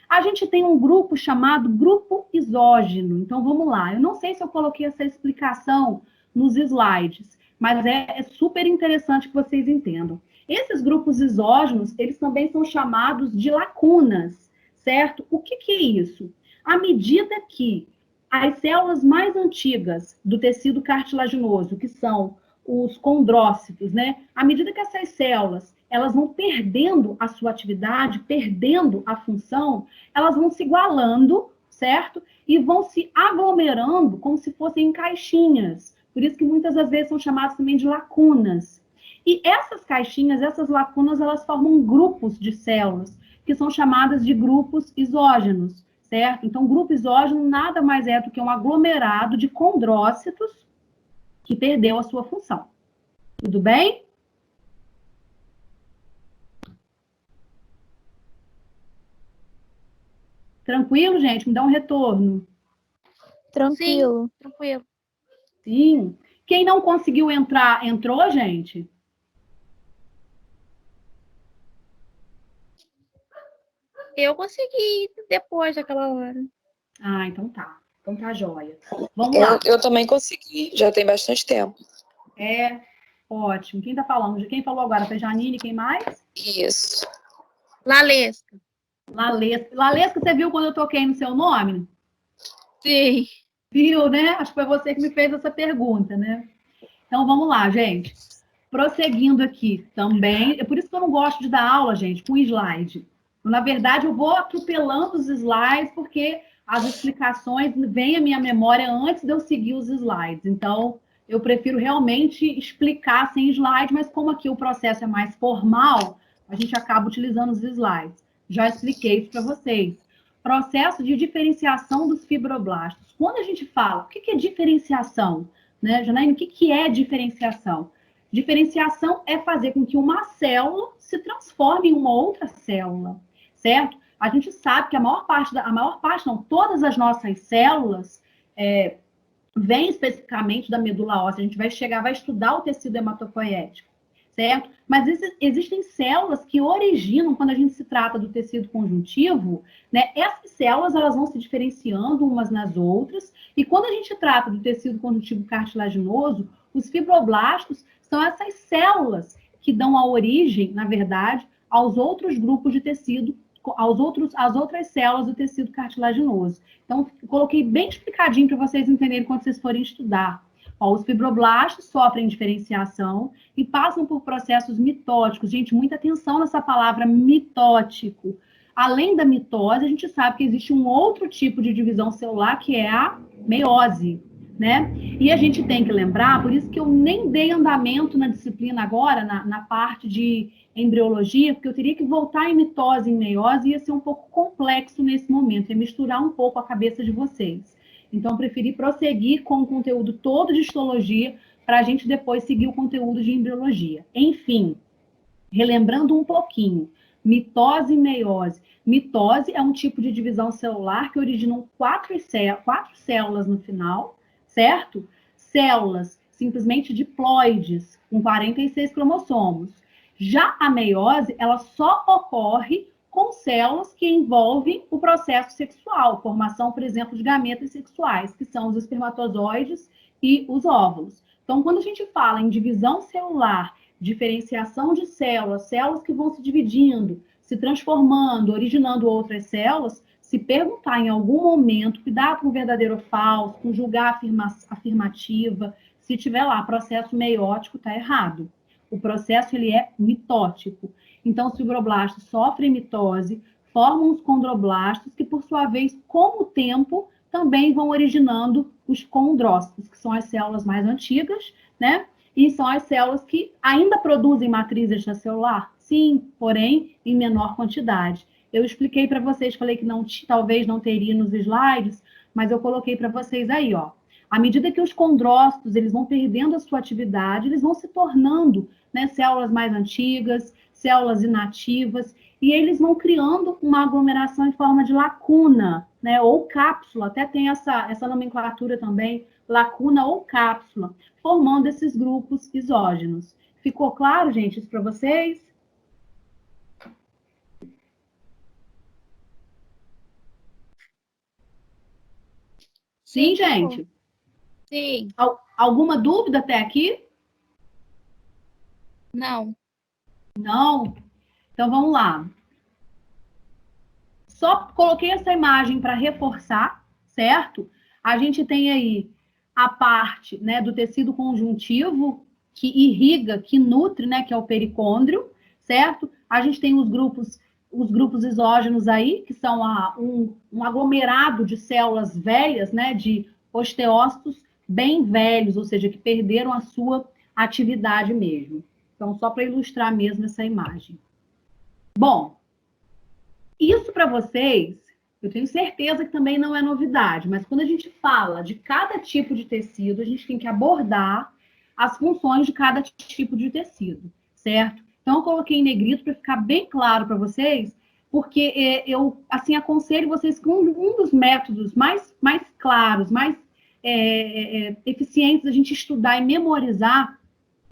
A gente tem um grupo chamado grupo isógeno. Então, vamos lá. Eu não sei se eu coloquei essa explicação nos slides, mas é super interessante que vocês entendam. Esses grupos isógenos, eles também são chamados de lacunas, certo? O que é isso? À medida que as células mais antigas do tecido cartilaginoso, que são os condrócitos, né? À medida que essas células elas vão perdendo a sua atividade, perdendo a função, elas vão se igualando, certo? E vão se aglomerando como se fossem caixinhas. Por isso que muitas das vezes são chamadas também de lacunas. E essas caixinhas, essas lacunas, elas formam grupos de células, que são chamadas de grupos isógenos, certo? Então, grupo isógeno nada mais é do que um aglomerado de condrócitos que perdeu a sua função. Tudo bem? Tranquilo, gente? Me dá um retorno. Tranquilo. Sim, tranquilo. Sim. Quem não conseguiu entrar, entrou, gente? Eu consegui depois daquela hora. Ah, então tá. Então tá jóia. Vamos lá. Eu também consegui, já tem bastante tempo. É, ótimo. Quem tá falando? Quem falou agora? Foi Janine, quem mais? Isso. Lalesca. Lalesca, você viu quando eu toquei no seu nome? Sim. Viu, né? Acho que foi você que me fez essa pergunta, né? Então, vamos lá, gente. Prosseguindo aqui também. É por isso que eu não gosto de dar aula, gente, com slide. Na verdade, eu vou atropelando os slides, porque as explicações vêm à minha memória antes de eu seguir os slides. Então, eu prefiro realmente explicar sem slide, mas como aqui o processo é mais formal, a gente acaba utilizando os slides. Já expliquei isso para vocês. Processo de diferenciação dos fibroblastos. Quando a gente fala, o que é diferenciação? Né, Janaína, o que é diferenciação? Diferenciação é fazer com que uma célula se transforme em uma outra célula, certo? A gente sabe que todas as nossas células vêm especificamente da medula óssea. A gente vai estudar o tecido hematopoético, certo? Mas existem células que originam, quando a gente se trata do tecido conjuntivo, né? Essas células elas vão se diferenciando umas nas outras, e quando a gente trata do tecido conjuntivo cartilaginoso, os fibroblastos são essas células que dão a origem, na verdade, aos outros grupos de tecido, às outras células do tecido cartilaginoso. Então, coloquei bem explicadinho para vocês entenderem quando vocês forem estudar. Ó, os fibroblastos sofrem diferenciação e passam por processos mitóticos. Gente, muita atenção nessa palavra mitótico. Além da mitose, a gente sabe que existe um outro tipo de divisão celular, que é a meiose, né? E a gente tem que lembrar, por isso que eu nem dei andamento na disciplina agora, na parte de embriologia, porque eu teria que voltar em mitose e em meiose, e ia ser um pouco complexo nesse momento, ia misturar um pouco a cabeça de vocês. Então, eu preferi prosseguir com o conteúdo todo de histologia, para a gente depois seguir o conteúdo de embriologia. Enfim, relembrando um pouquinho, mitose e meiose. Mitose é um tipo de divisão celular que originam quatro células no final, certo? Células simplesmente diploides, com 46 cromossomos. Já a meiose, ela só ocorre com células que envolvem o processo sexual, formação, por exemplo, de gametas sexuais, que são os espermatozoides e os óvulos. Então, quando a gente fala em divisão celular, diferenciação de células, células que vão se dividindo, se transformando, originando outras células, se perguntar em algum momento, cuidado com verdadeiro ou falso, com julgar afirmativa, se tiver lá processo meiótico, está errado. O processo ele é mitótico. Então, os fibroblastos sofrem mitose, formam os condroblastos, que, por sua vez, com o tempo, também vão originando os condrócitos, que são as células mais antigas, né? E são as células que ainda produzem matriz extracelular? Sim, porém, em menor quantidade. Eu expliquei para vocês, falei que talvez não teria nos slides, mas eu coloquei para vocês aí, ó. À medida que os condrócitos eles vão perdendo a sua atividade, eles vão se tornando, né, células mais antigas, células inativas, e eles vão criando uma aglomeração em forma de lacuna, né, ou cápsula, até tem essa nomenclatura também, lacuna ou cápsula, formando esses grupos isógenos. Ficou claro, gente, isso para vocês? Sim, gente? Sim. Alguma dúvida até aqui? Não. Não? Então, vamos lá. Só coloquei essa imagem para reforçar, certo? A gente tem aí a parte, né, do tecido conjuntivo que irriga, que nutre, né, que é o pericôndrio, certo? A gente tem os grupos isógenos aí, que são um aglomerado de células velhas, né, de osteócitos bem velhos, ou seja, que perderam a sua atividade mesmo. Então, só para ilustrar mesmo essa imagem. Bom, isso para vocês, eu tenho certeza que também não é novidade, mas quando a gente fala de cada tipo de tecido, a gente tem que abordar as funções de cada tipo de tecido, certo? Então, eu coloquei em negrito para ficar bem claro para vocês, porque eu, assim, aconselho vocês que um dos métodos mais claros, mais eficientes da gente estudar e memorizar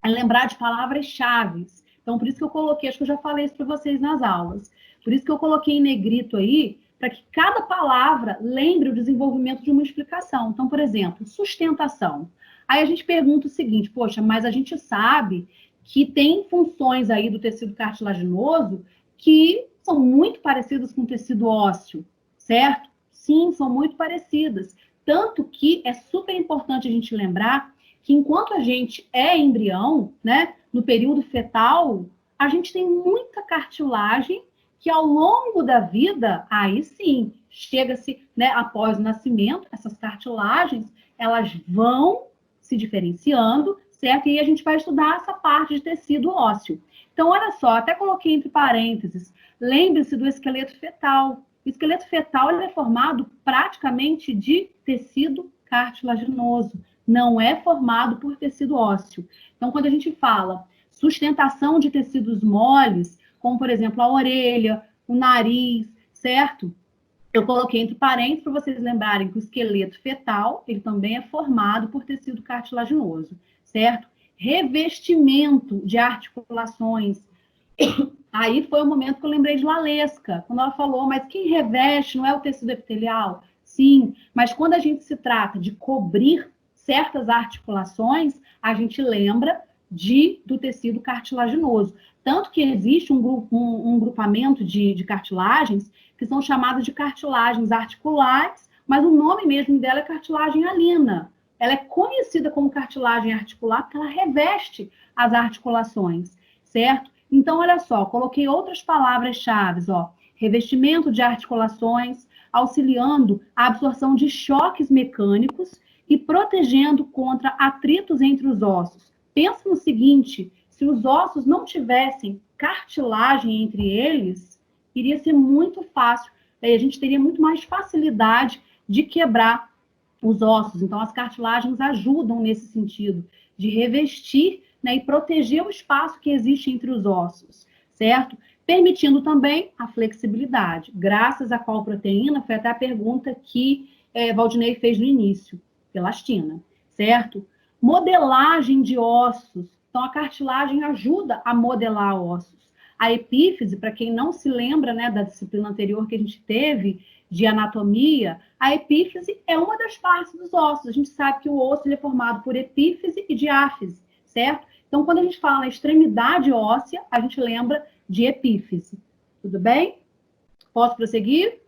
é lembrar de palavras-chave. Então, por isso que eu coloquei, acho que eu já falei isso para vocês nas aulas, por isso que eu coloquei em negrito aí, para que cada palavra lembre o desenvolvimento de uma explicação. Então, por exemplo, sustentação. Aí a gente pergunta o seguinte, poxa, mas a gente sabe que tem funções aí do tecido cartilaginoso que são muito parecidas com o tecido ósseo, certo? Sim, são muito parecidas. Tanto que é super importante a gente lembrar que enquanto a gente é embrião, né, no período fetal, a gente tem muita cartilagem que ao longo da vida, aí sim, chega-se, né, após o nascimento, essas cartilagens, elas vão se diferenciando, certo? E a gente vai estudar essa parte de tecido ósseo. Então, olha só, até coloquei entre parênteses, lembre-se do esqueleto fetal. O esqueleto fetal ele é formado praticamente de tecido cartilaginoso, não é formado por tecido ósseo. Então, quando a gente fala sustentação de tecidos moles, como, por exemplo, a orelha, o nariz, certo? Eu coloquei entre parênteses para vocês lembrarem que o esqueleto fetal, ele também é formado por tecido cartilaginoso, certo? Revestimento de articulações. Aí foi o momento que eu lembrei de Lalesca, quando ela falou, mas quem reveste não é o tecido epitelial? Sim, mas quando a gente se trata de cobrir certas articulações, a gente lembra do tecido cartilaginoso. Tanto que existe um grupamento de cartilagens que são chamadas de cartilagens articulares, mas o nome mesmo dela é cartilagem alina. Ela é conhecida como cartilagem articular porque ela reveste as articulações, certo? Então, olha só, coloquei outras palavras-chave, ó. Revestimento de articulações, auxiliando a absorção de choques mecânicos e protegendo contra atritos entre os ossos. Pensa no seguinte, se os ossos não tivessem cartilagem entre eles, iria ser muito fácil, a gente teria muito mais facilidade de quebrar os ossos. Então, as cartilagens ajudam nesse sentido, de revestir, né, e proteger o espaço que existe entre os ossos, certo? Permitindo também a flexibilidade. Graças a qual proteína? Foi até a pergunta que Valdinei fez no início, elastina, certo? Modelagem de ossos. Então, a cartilagem ajuda a modelar ossos. A epífise, para quem não se lembra, né, da disciplina anterior que a gente teve de anatomia, a epífise é uma das partes dos ossos. A gente sabe que o osso ele é formado por epífise e diáfise, certo? Então, quando a gente fala na extremidade óssea, a gente lembra de epífise. Tudo bem? Posso prosseguir?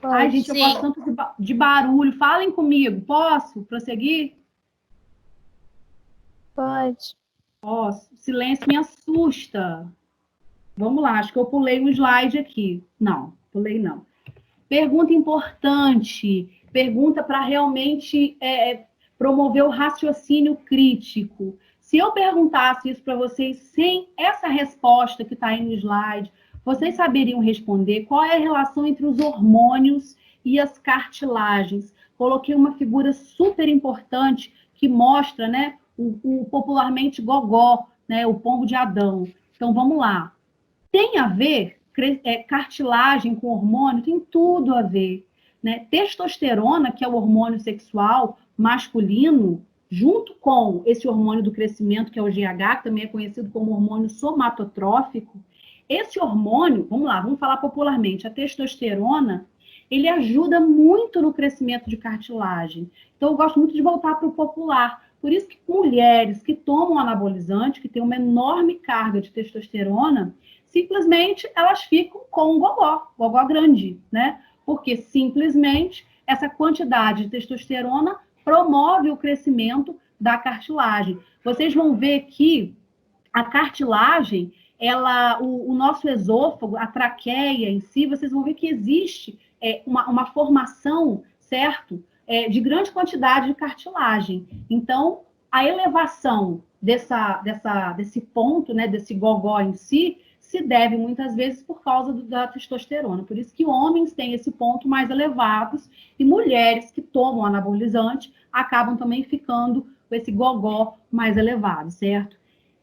Ai, gente, eu faço tanto de barulho. Falem comigo. Posso prosseguir? Pode. Posso. Silêncio me assusta. Vamos lá, acho que eu pulei um slide aqui. Não, pulei não. Pergunta importante. Pergunta para realmente promover o raciocínio crítico. Se eu perguntasse isso para vocês sem essa resposta que está aí no slide, vocês saberiam responder qual é a relação entre os hormônios e as cartilagens? Coloquei uma figura super importante que mostra, né, o popularmente gogó, né, o pombo de Adão. Então, vamos lá. Tem a ver, cartilagem com hormônio? Tem tudo a ver. Né? Testosterona, que é o hormônio sexual masculino, junto com esse hormônio do crescimento, que é o GH, que também é conhecido como hormônio somatotrófico, esse hormônio, vamos lá, vamos falar popularmente, a testosterona, ele ajuda muito no crescimento de cartilagem. Então, eu gosto muito de voltar para o popular. Por isso que mulheres que tomam anabolizante, que têm uma enorme carga de testosterona, simplesmente elas ficam com um gogó grande, né? Porque simplesmente essa quantidade de testosterona promove o crescimento da cartilagem. Vocês vão ver que a cartilagem, o nosso esôfago, a traqueia em si, vocês vão ver que existe uma formação, certo? De grande quantidade de cartilagem. Então, a elevação desse ponto, né, desse gogó em si, se deve muitas vezes por causa da testosterona. Por isso que homens têm esse ponto mais elevados e mulheres que tomam anabolizante acabam também ficando com esse gogó mais elevado, certo?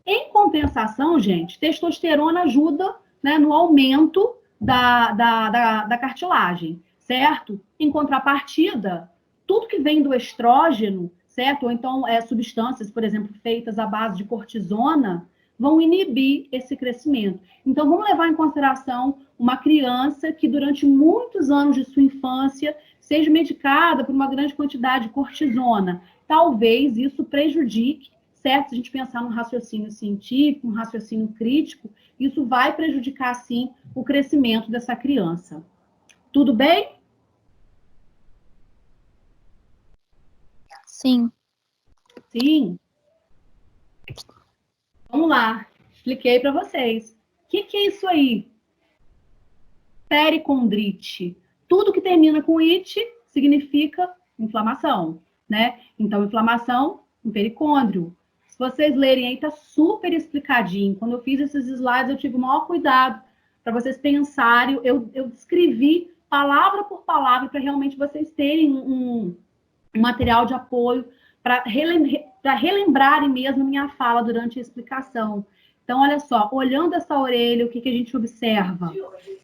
Em compensação, gente, testosterona ajuda, né, no aumento da cartilagem, certo? Em contrapartida, tudo que vem do estrógeno, certo? Ou então substâncias, por exemplo, feitas à base de cortisona, vão inibir esse crescimento. Então, vamos levar em consideração uma criança que durante muitos anos de sua infância seja medicada por uma grande quantidade de cortisona. Talvez isso prejudique, certo? Se a gente pensar num raciocínio científico, um raciocínio crítico, isso vai prejudicar, sim, o crescimento dessa criança. Tudo bem? Sim. Sim. Vamos lá, expliquei para vocês. O que é isso aí? Pericondrite. Tudo que termina com it significa inflamação, né? Então, inflamação no pericôndrio. Se vocês lerem aí, tá super explicadinho. Quando eu fiz esses slides, eu tive o maior cuidado para vocês pensarem. Eu descrevi palavra por palavra para realmente vocês terem um material de apoio para relembrarem mesmo minha fala durante a explicação. Então, olha só, olhando essa orelha, o que a gente observa?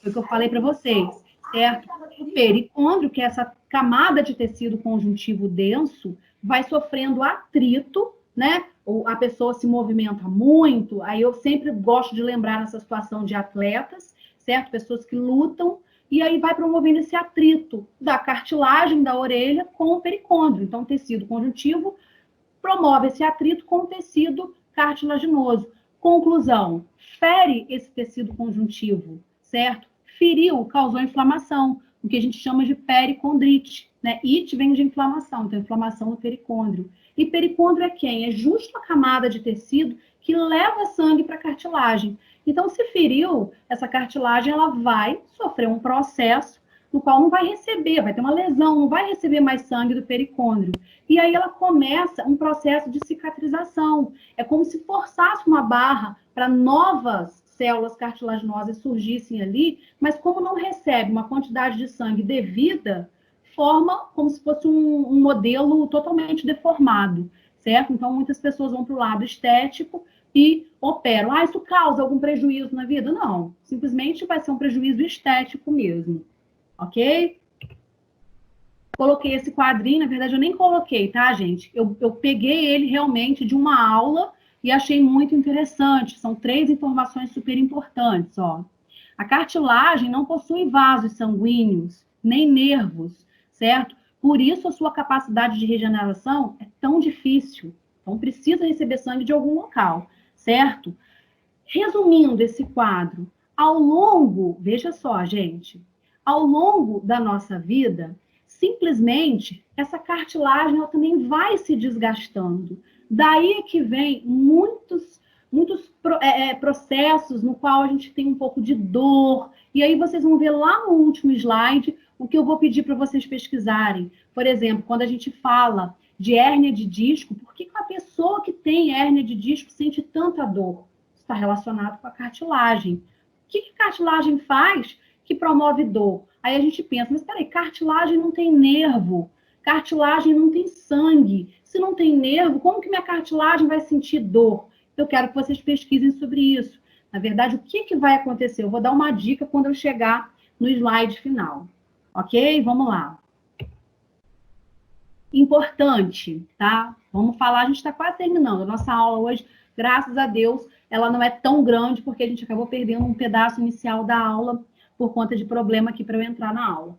Foi o que eu falei para vocês, certo? O pericôndrio, que é essa camada de tecido conjuntivo denso, vai sofrendo atrito, né? Ou a pessoa se movimenta muito, aí eu sempre gosto de lembrar nessa situação de atletas, certo? Pessoas que lutam, e aí vai promovendo esse atrito da cartilagem da orelha com o pericôndrio. Então, o tecido conjuntivo promove esse atrito com o tecido cartilaginoso. Conclusão, fere esse tecido conjuntivo, certo? Feriu, causou inflamação, o que a gente chama de pericondrite, né? It vem de inflamação, então inflamação no pericôndrio. E pericôndrio é quem? É justo a camada de tecido que leva sangue para a cartilagem. Então, se feriu, essa cartilagem ela vai sofrer um processo no qual não vai receber, vai ter uma lesão, não vai receber mais sangue do pericôndrio. E aí ela começa um processo de cicatrização. É como se forçasse uma barra para novas células cartilaginosas surgissem ali, mas como não recebe uma quantidade de sangue devida, forma como se fosse um modelo totalmente deformado, certo? Então, muitas pessoas vão para o lado estético e operam. Ah, isso causa algum prejuízo na vida? Não, simplesmente vai ser um prejuízo estético mesmo, ok? Coloquei esse quadrinho, na verdade eu nem coloquei, tá, gente? Eu peguei ele realmente de uma aula e achei muito interessante. São 3 informações super importantes, ó. A cartilagem não possui vasos sanguíneos, nem nervos, certo? Por isso a sua capacidade de regeneração é tão difícil. Então precisa receber sangue de algum local, certo? Resumindo esse quadro, ao longo, veja só, gente, ao longo da nossa vida, simplesmente essa cartilagem ela também vai se desgastando. Daí é que vem muitos processos no qual a gente tem um pouco de dor. E aí vocês vão ver lá no último slide o que eu vou pedir para vocês pesquisarem. Por exemplo, quando a gente fala de hérnia de disco, por que a pessoa que tem hérnia de disco sente tanta dor? Está relacionado com a cartilagem. que a cartilagem faz que promove dor? Aí a gente pensa, mas peraí, cartilagem não tem nervo, cartilagem não tem sangue. Se não tem nervo, como que minha cartilagem vai sentir dor? Eu quero que vocês pesquisem sobre isso. Na verdade, o que vai acontecer? Eu vou dar uma dica quando eu chegar no slide final. Ok? Vamos lá. Importante, tá? Vamos falar, a gente está quase terminando. A nossa aula hoje, graças a Deus, ela não é tão grande, porque a gente acabou perdendo um pedaço inicial da aula por conta de problema aqui para eu entrar na aula.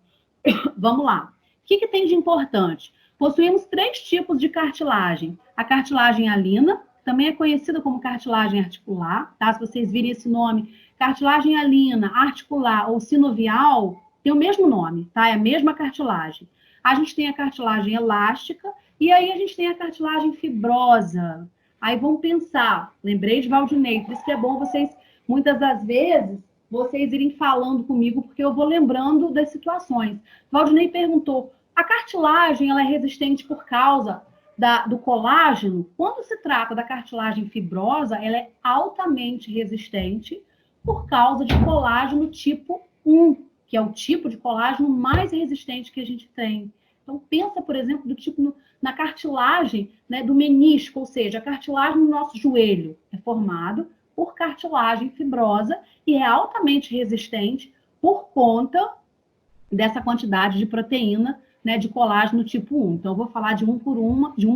Vamos lá. O que tem de importante? Possuímos 3 tipos de cartilagem. A cartilagem hialina, também é conhecida como cartilagem articular, tá? Se vocês virem esse nome, cartilagem hialina, articular ou sinovial, tem o mesmo nome, tá? É a mesma cartilagem. A gente tem a cartilagem elástica e aí a gente tem a cartilagem fibrosa. Aí vamos pensar, lembrei de Valdinei, por isso que é bom vocês, muitas das vezes, vocês irem falando comigo, porque eu vou lembrando das situações. Valdinei perguntou, a cartilagem ela é resistente por causa do colágeno? Quando se trata da cartilagem fibrosa, ela é altamente resistente por causa de colágeno tipo 1, que é o tipo de colágeno mais resistente que a gente tem. Então, pensa, por exemplo, do tipo na cartilagem, né, do menisco, ou seja, a cartilagem no nosso joelho é formado por cartilagem fibrosa e é altamente resistente por conta dessa quantidade de proteína, né, de colágeno tipo 1. Então, eu vou falar de uma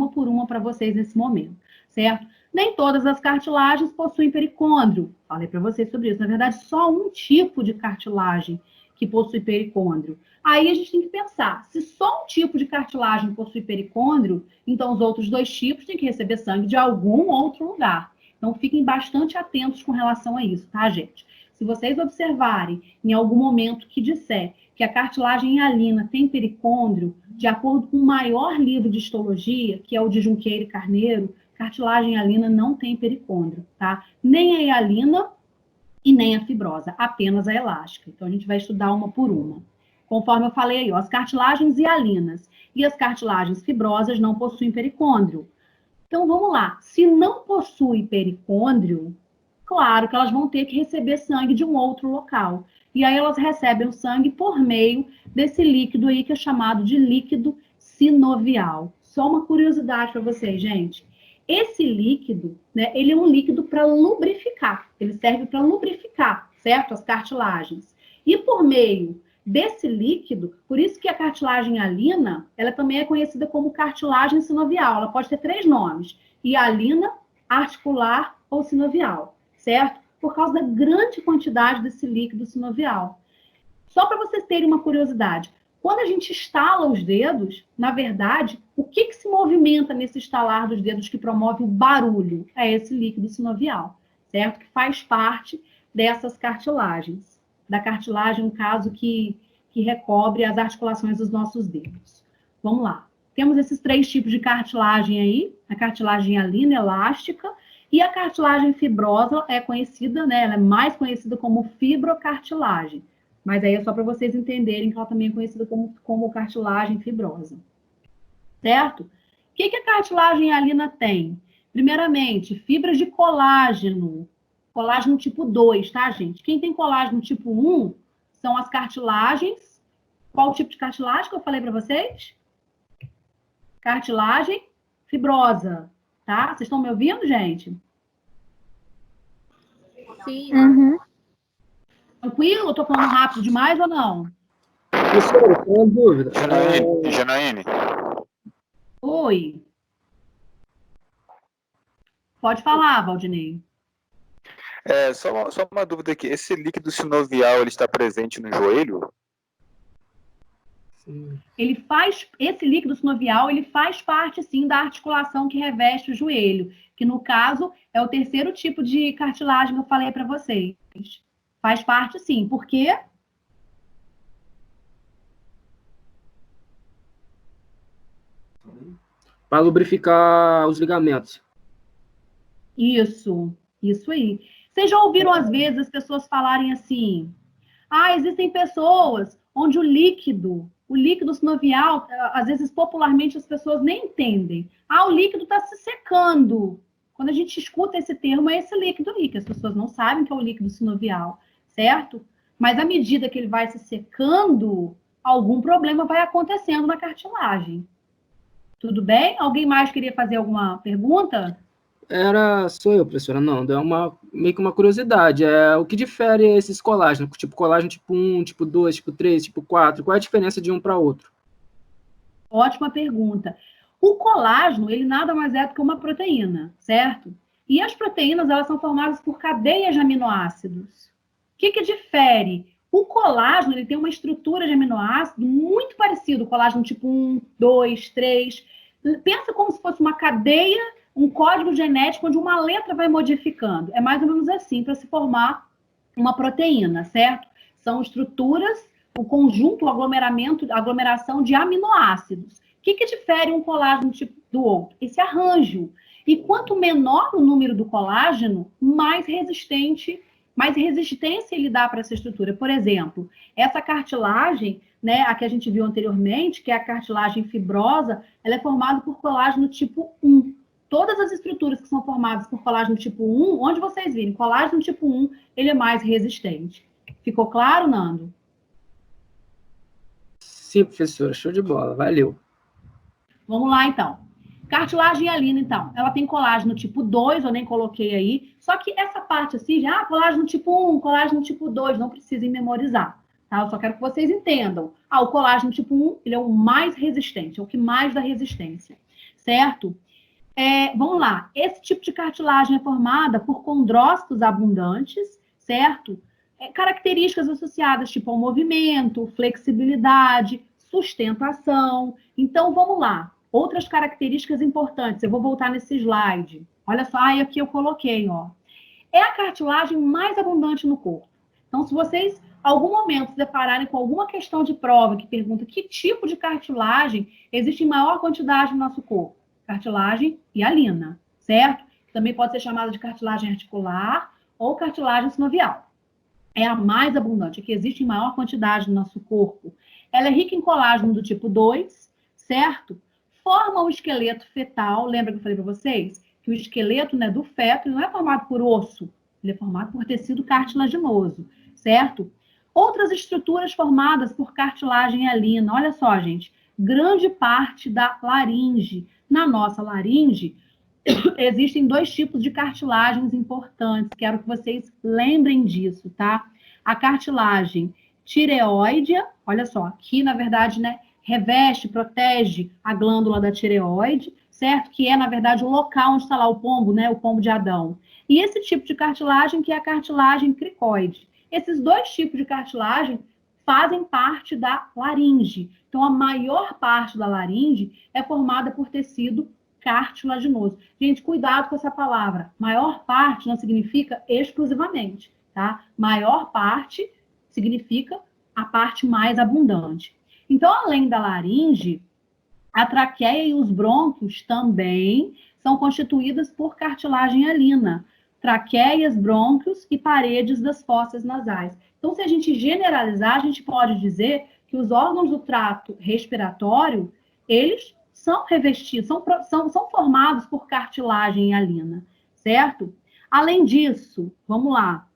por uma para vocês nesse momento, certo? Nem todas as cartilagens possuem pericôndrio. Falei para vocês sobre isso. Na verdade, só um tipo de cartilagem que possui pericôndrio. Aí a gente tem que pensar, se só um tipo de cartilagem possui pericôndrio, então os outros 2 tipos têm que receber sangue de algum outro lugar. Então, fiquem bastante atentos com relação a isso, tá, gente? Se vocês observarem em algum momento que disser que a cartilagem hialina tem pericôndrio, de acordo com o maior livro de histologia, que é o de Junqueira e Carneiro, cartilagem hialina não tem pericôndrio, tá? Nem a hialina e nem a fibrosa, apenas a elástica. Então, a gente vai estudar uma por uma. Conforme eu falei aí, ó, as cartilagens hialinas e as cartilagens fibrosas não possuem pericôndrio. Então, vamos lá. Se não possui pericôndrio, claro que elas vão ter que receber sangue de um outro local. E aí elas recebem o sangue por meio desse líquido aí que é chamado de líquido sinovial. Só uma curiosidade para vocês, gente. Esse líquido, né, ele é um líquido para lubrificar. Ele serve para lubrificar, certo? As cartilagens. E por meio desse líquido, por isso que a cartilagem hialina, ela também é conhecida como cartilagem sinovial. Ela pode ter 3 nomes: hialina, articular ou sinovial, certo? Por causa da grande quantidade desse líquido sinovial. Só para vocês terem uma curiosidade, quando a gente estala os dedos, na verdade, o que se movimenta nesse estalar dos dedos que promove o barulho? É esse líquido sinovial, certo? Que faz parte dessas cartilagens. Da cartilagem, no caso, que recobre as articulações dos nossos dedos. Vamos lá. Temos esses 3 tipos de cartilagem aí, a cartilagem hialina, elástica, e a cartilagem fibrosa é conhecida, né? Ela é mais conhecida como fibrocartilagem. Mas aí é só para vocês entenderem que ela também é conhecida como cartilagem fibrosa. Certo? O que a cartilagem hialina tem? Primeiramente, fibras de colágeno. Colágeno tipo 2, tá, gente? Quem tem colágeno tipo 1 são as cartilagens. Qual o tipo de cartilagem que eu falei para vocês? Cartilagem fibrosa, tá? Vocês estão me ouvindo, gente? Sim. Uhum. Tranquilo? Eu tô falando rápido demais ou não? Professora, tem uma dúvida. Janaíne. Oi. Pode falar, Valdinei. Só uma dúvida aqui. Esse líquido sinovial, ele está presente no joelho? Sim. Esse líquido sinovial, ele faz parte, sim, da articulação que reveste o joelho, que, no caso, é o 3º tipo de cartilagem que eu falei para vocês. Faz parte, sim. Por quê? Para lubrificar os ligamentos. Isso aí. Vocês já ouviram, às vezes, as pessoas falarem assim, existem pessoas onde o líquido sinovial, às vezes, popularmente, as pessoas nem entendem. O líquido está se secando. Quando a gente escuta esse termo, é esse líquido aí, que as pessoas não sabem que é o líquido sinovial, certo? Mas à medida que ele vai se secando, algum problema vai acontecendo na cartilagem. Tudo bem? Alguém mais queria fazer alguma pergunta? Sou eu, professora, não, deu meio que uma curiosidade, o que difere esses colágenos, tipo colágeno tipo 1, tipo 2, tipo 3, tipo 4, qual é a diferença de um para outro? Ótima pergunta. O colágeno, ele nada mais é do que uma proteína, certo? E as proteínas, elas são formadas por cadeias de aminoácidos. O que difere? O colágeno, ele tem uma estrutura de aminoácido muito parecida, o colágeno tipo 1, 2, 3. Pensa como se fosse uma cadeia, um código genético onde uma letra vai modificando. É mais ou menos assim para se formar uma proteína, certo? São estruturas, o conjunto, a aglomeração de aminoácidos. O que difere um colágeno tipo do outro? Esse arranjo. E quanto menor o número do colágeno, mais resistência ele dá para essa estrutura. Por exemplo, essa cartilagem, né, a que a gente viu anteriormente, que é a cartilagem fibrosa, ela é formada por colágeno tipo 1. Todas as estruturas que são formadas por colágeno tipo 1, onde vocês virem colágeno tipo 1, ele é mais resistente. Ficou claro, Nando? Sim, professora, show de bola, valeu. Vamos lá, então. Cartilagem hialina, então, ela tem colágeno tipo 2, eu nem coloquei aí, só que essa parte assim, colágeno tipo 1, colágeno tipo 2, não precisem memorizar, tá? Eu só quero que vocês entendam. O colágeno tipo 1, ele é o mais resistente, é o que mais dá resistência, certo? Vamos lá, esse tipo de cartilagem é formada por condrócitos abundantes, certo? Características associadas, tipo ao movimento, flexibilidade, sustentação. Então, vamos lá. Outras características importantes, eu vou voltar nesse slide. Olha só, aqui eu coloquei, ó. É a cartilagem mais abundante no corpo. Então, se vocês, em algum momento, se depararem com alguma questão de prova que pergunta que tipo de cartilagem existe em maior quantidade no nosso corpo, cartilagem hialina, certo? Também pode ser chamada de cartilagem articular ou cartilagem sinovial. É a mais abundante, a que existe em maior quantidade no nosso corpo. Ela é rica em colágeno do tipo 2, certo? Forma o esqueleto fetal. Lembra que eu falei para vocês? Que o esqueleto, né, do feto não é formado por osso, ele é formado por tecido cartilaginoso, certo? Outras estruturas formadas por cartilagem hialina. Olha só, gente, grande parte da laringe. Na nossa laringe, existem 2 tipos de cartilagens importantes. Quero que vocês lembrem disso, tá? A cartilagem tireoidea, olha só, que na verdade, né, reveste, protege a glândula da tireoide, certo? Que é, na verdade, o local onde está lá o pombo, né, o pombo de Adão. E esse tipo de cartilagem, que é a cartilagem cricoide. Esses 2 tipos de cartilagem fazem parte da laringe. Então, a maior parte da laringe é formada por tecido cartilaginoso. Gente, cuidado com essa palavra. Maior parte não significa exclusivamente, tá? Maior parte significa a parte mais abundante. Então, além da laringe, a traqueia e os brônquios também são constituídas por cartilagem hialina. Traqueias, brônquios e paredes das fossas nasais. Então, se a gente generalizar, a gente pode dizer que os órgãos do trato respiratório, eles são revestidos, são formados por cartilagem hialina, certo? Além disso, vamos lá,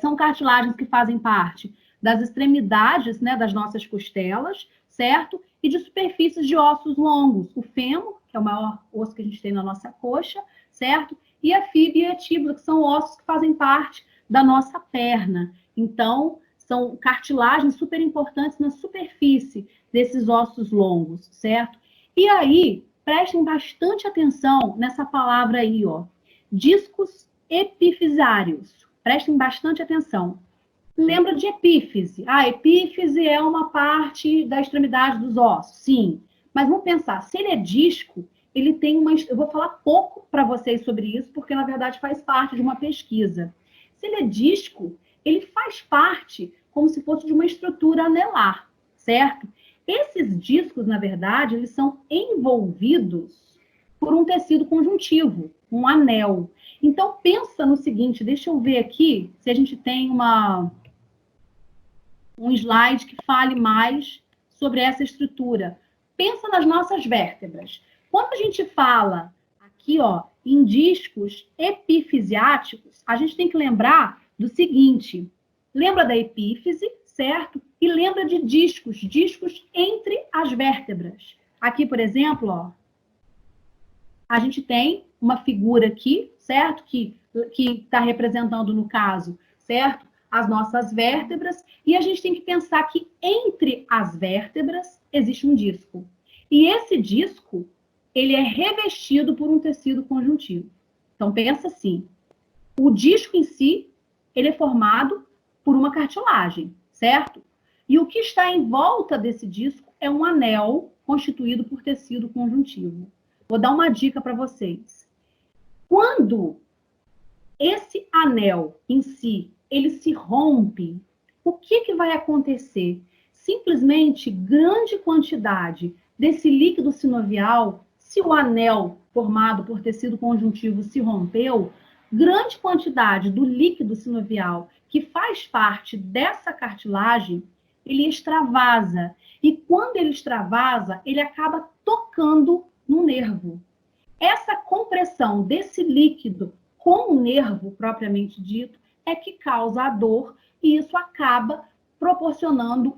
são cartilagens que fazem parte das extremidades, né, das nossas costelas, certo? E de superfícies de ossos longos, o fêmur, que é o maior osso que a gente tem na nossa coxa, certo? E a fíbula e a tíbula, que são ossos que fazem parte da nossa perna. Então, são cartilagens super importantes na superfície desses ossos longos, certo? E aí, prestem bastante atenção nessa palavra aí, ó, discos epifisiários. Prestem bastante atenção. Lembra de epífise? Epífise é uma parte da extremidade dos ossos, sim. Mas vamos pensar, se ele é disco, ele tem uma... Eu vou falar pouco para vocês sobre isso, porque, na verdade, faz parte de uma pesquisa. Se ele é disco, ele faz parte como se fosse de uma estrutura anelar, certo? Esses discos, na verdade, eles são envolvidos por um tecido conjuntivo, um anel. Então, pensa no seguinte, deixa eu ver aqui se a gente tem um slide que fale mais sobre essa estrutura. Pensa nas nossas vértebras. Quando a gente fala aqui, ó, em discos epifisiáticos, a gente tem que lembrar do seguinte, lembra da epífise, certo? E lembra de discos entre as vértebras. Aqui, por exemplo, ó, a gente tem uma figura aqui, certo? Que está representando, no caso, certo? As nossas vértebras. E a gente tem que pensar que entre as vértebras existe um disco. E esse disco, ele é revestido por um tecido conjuntivo. Então, pensa assim. O disco em si, ele é formado por uma cartilagem, certo? E o que está em volta desse disco é um anel constituído por tecido conjuntivo. Vou dar uma dica para vocês. Quando esse anel em si, ele se rompe, o que vai acontecer? Simplesmente grande quantidade desse líquido sinovial, se o anel formado por tecido conjuntivo se rompeu, grande quantidade do líquido sinovial que faz parte dessa cartilagem, ele extravasa. E quando ele extravasa, ele acaba tocando no nervo. Essa compressão desse líquido com o nervo, propriamente dito, é que causa a dor, e isso acaba proporcionando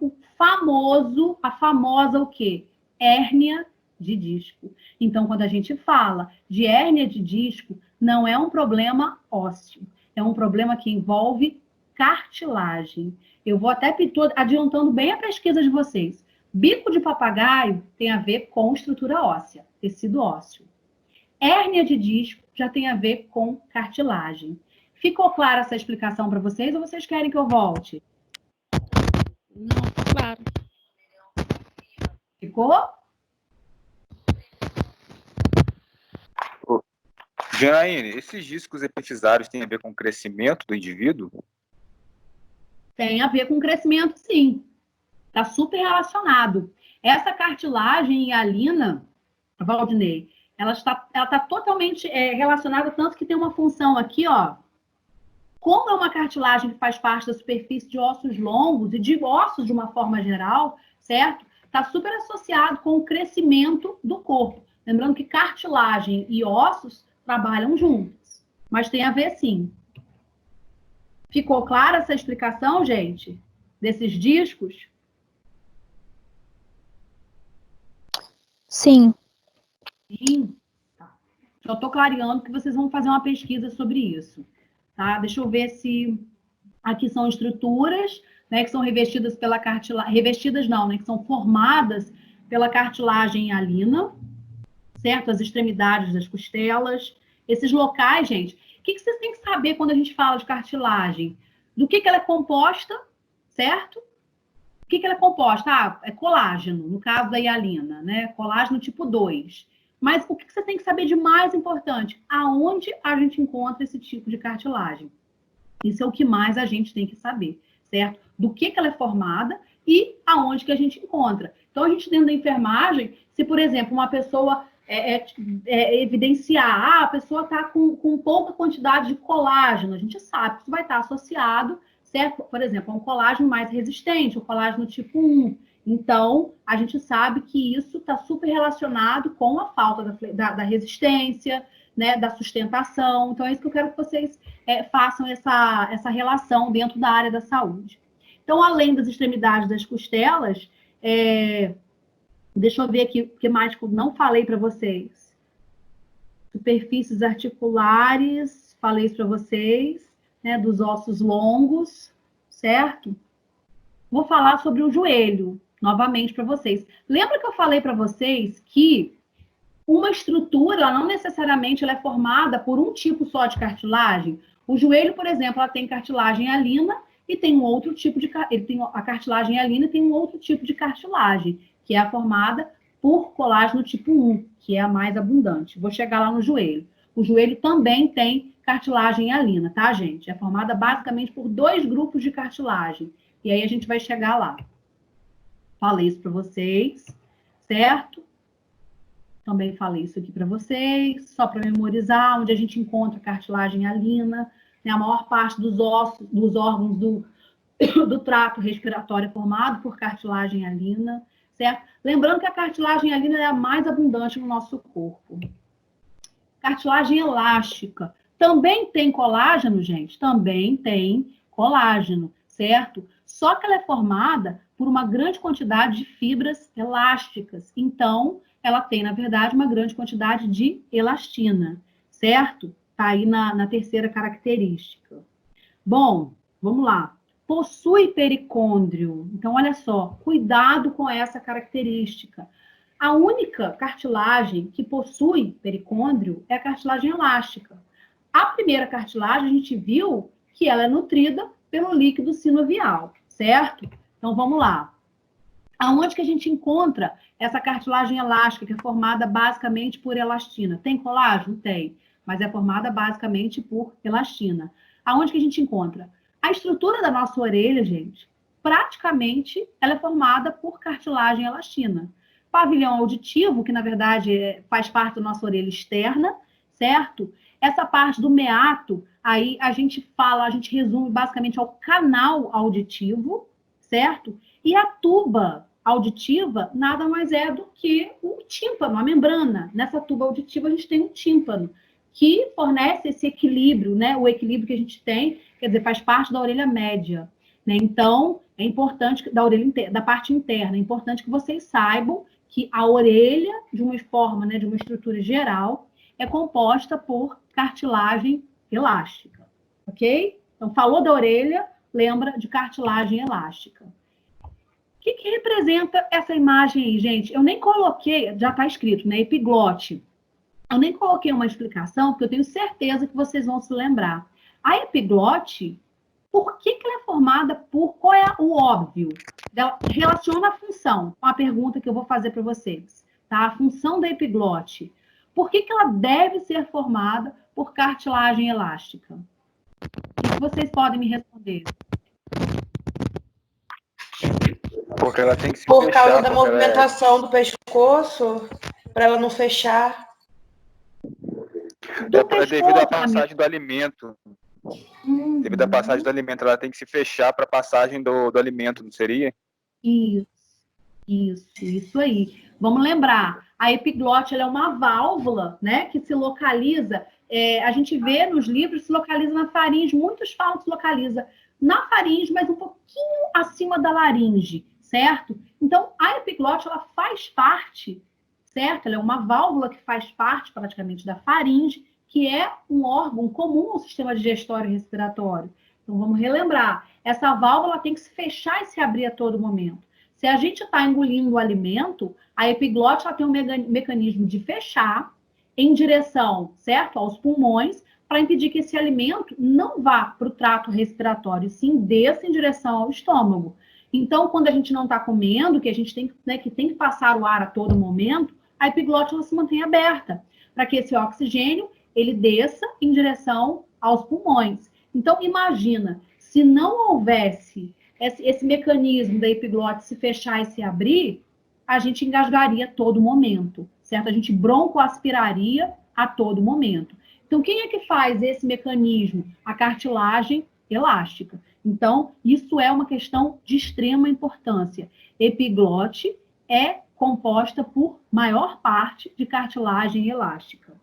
a famosa o quê? Hérnia de disco. Então, quando a gente fala de hérnia de disco, não é um problema ósseo, é um problema que envolve cartilagem. Eu vou até adiantando bem a pesquisa de vocês. Bico de papagaio tem a ver com estrutura óssea, tecido ósseo. Hérnia de disco já tem a ver com cartilagem. Ficou clara essa explicação para vocês ou vocês querem que eu volte? Não, claro. Ficou? Janaíne, esses discos epifisários têm a ver com o crescimento do indivíduo? Tem a ver com crescimento, sim. Está super relacionado. Essa cartilagem hialina, Valdinei, ela está totalmente relacionada, tanto que tem uma função aqui, ó. Como é uma cartilagem que faz parte da superfície de ossos longos e de ossos de uma forma geral, certo? Está super associado com o crescimento do corpo. Lembrando que cartilagem e ossos trabalham juntos, mas tem a ver sim. Ficou clara essa explicação, gente? Desses discos? Sim. Sim. Tá. Já estou clareando que vocês vão fazer uma pesquisa sobre isso. Tá? Deixa eu ver se... Aqui são estruturas, né, que são revestidas pela cartilagem... Revestidas não, né? Que são formadas pela cartilagem hialina, certo? As extremidades das costelas. Esses locais, gente... O que vocês têm que saber quando a gente fala de cartilagem? Do que ela é composta, certo? O que ela é composta? Ah, é colágeno, no caso da hialina, né? Colágeno tipo 2. Mas o que você tem que saber de mais importante? Aonde a gente encontra esse tipo de cartilagem? Isso é o que mais a gente tem que saber, certo? Do que ela é formada e aonde que a gente encontra. Então, a gente dentro da enfermagem, se, por exemplo, uma pessoa evidenciar, a pessoa está com pouca quantidade de colágeno, a gente sabe que isso vai estar associado, certo? Por exemplo, a um colágeno mais resistente, o colágeno tipo 1. Então, a gente sabe que isso está super relacionado com a falta da resistência, né, da sustentação. Então, é isso que eu quero que vocês façam essa relação dentro da área da saúde. Então, além das extremidades das costelas, deixa eu ver aqui o que mais que eu não falei para vocês. Superfícies articulares, falei isso para vocês, né, dos ossos longos, certo? Vou falar sobre o joelho, novamente para vocês. Lembra que eu falei para vocês que uma estrutura, ela não necessariamente ela é formada por um tipo só de cartilagem? O joelho, por exemplo, ela tem cartilagem hialina e tem um outro tipo de... Ele tem a cartilagem hialina e tem um outro tipo de cartilagem, que é a formada por colágeno tipo 1, que é a mais abundante. Vou chegar lá no joelho. O joelho também tem cartilagem hialina, tá, gente? É formada basicamente por 2 grupos de cartilagem. E aí a gente vai chegar lá. Falei isso para vocês, certo? Também falei isso aqui para vocês, só para memorizar, onde a gente encontra cartilagem hialina, né? A maior parte dos ossos, dos órgãos do trato respiratório é formado por cartilagem hialina, certo? Lembrando que a cartilagem hialina é a mais abundante no nosso corpo. Cartilagem elástica. Também tem colágeno, gente? Também tem colágeno, certo? Só que ela é formada por uma grande quantidade de fibras elásticas. Então, ela tem, na verdade, uma grande quantidade de elastina, certo? Está aí na terceira característica. Bom, vamos lá. Possui pericôndrio. Então, olha só, cuidado com essa característica. A única cartilagem que possui pericôndrio é a cartilagem elástica. A primeira cartilagem, a gente viu que ela é nutrida pelo líquido sinovial, certo? Então, vamos lá. Aonde que a gente encontra essa cartilagem elástica, que é formada basicamente por elastina? Tem colágeno? Tem, mas é formada basicamente por elastina. Aonde que a gente encontra? A estrutura da nossa orelha, gente, praticamente ela é formada por cartilagem elastina. Pavilhão auditivo, que na verdade faz parte da nossa orelha externa, certo? Essa parte do meato, aí a gente resume basicamente ao canal auditivo, certo? E a tuba auditiva nada mais é do que o tímpano, a membrana. Nessa tuba auditiva a gente tem um tímpano, que fornece esse equilíbrio, né? O equilíbrio que a gente tem, quer dizer, faz parte da orelha média, né? Então, é importante, da parte interna, é importante que vocês saibam que a orelha, de uma forma, né, de uma estrutura geral, é composta por cartilagem elástica, ok? Então, falou da orelha, lembra de cartilagem elástica. O que representa essa imagem aí, gente? Eu nem coloquei, já está escrito, né? Epiglote. Eu nem coloquei uma explicação, porque eu tenho certeza que vocês vão se lembrar. A epiglote, por que ela é formada por... Qual é o óbvio? Ela relaciona a função com a pergunta que eu vou fazer para vocês. Tá? A função da epiglote. Por que ela deve ser formada por cartilagem elástica? O que vocês podem me responder? Porque ela tem que se Por fechar, causa da movimentação do pescoço, para ela não fechar. É devido à passagem do alimento. Devido à passagem do alimento, ela tem que se fechar para a passagem do alimento, não seria? Isso aí. Vamos lembrar, a epiglote ela é uma válvula, né, que se localiza, a gente vê nos livros, se localiza na faringe, muitos falam que se localiza na faringe, mas um pouquinho acima da laringe, certo? Então, a epiglote, ela faz parte, certo? Ela é uma válvula que faz parte, praticamente, da faringe, que é um órgão comum ao sistema digestório e respiratório. Então, vamos relembrar. Essa válvula tem que se fechar e se abrir a todo momento. Se a gente está engolindo o alimento, a epiglote ela tem um mecanismo de fechar em direção, certo, aos pulmões, para impedir que esse alimento não vá para o trato respiratório, sim desça em direção ao estômago. Então, quando a gente não está comendo, que a gente tem, né, que tem que passar o ar a todo momento, a epiglote ela se mantém aberta, para que esse oxigênio ele desça em direção aos pulmões. Então, imagina, se não houvesse esse mecanismo da epiglote se fechar e se abrir, a gente engasgaria a todo momento, certo? A gente broncoaspiraria a todo momento. Então, quem é que faz esse mecanismo? A cartilagem elástica. Então, isso é uma questão de extrema importância. Epiglote é composta por maior parte de cartilagem elástica,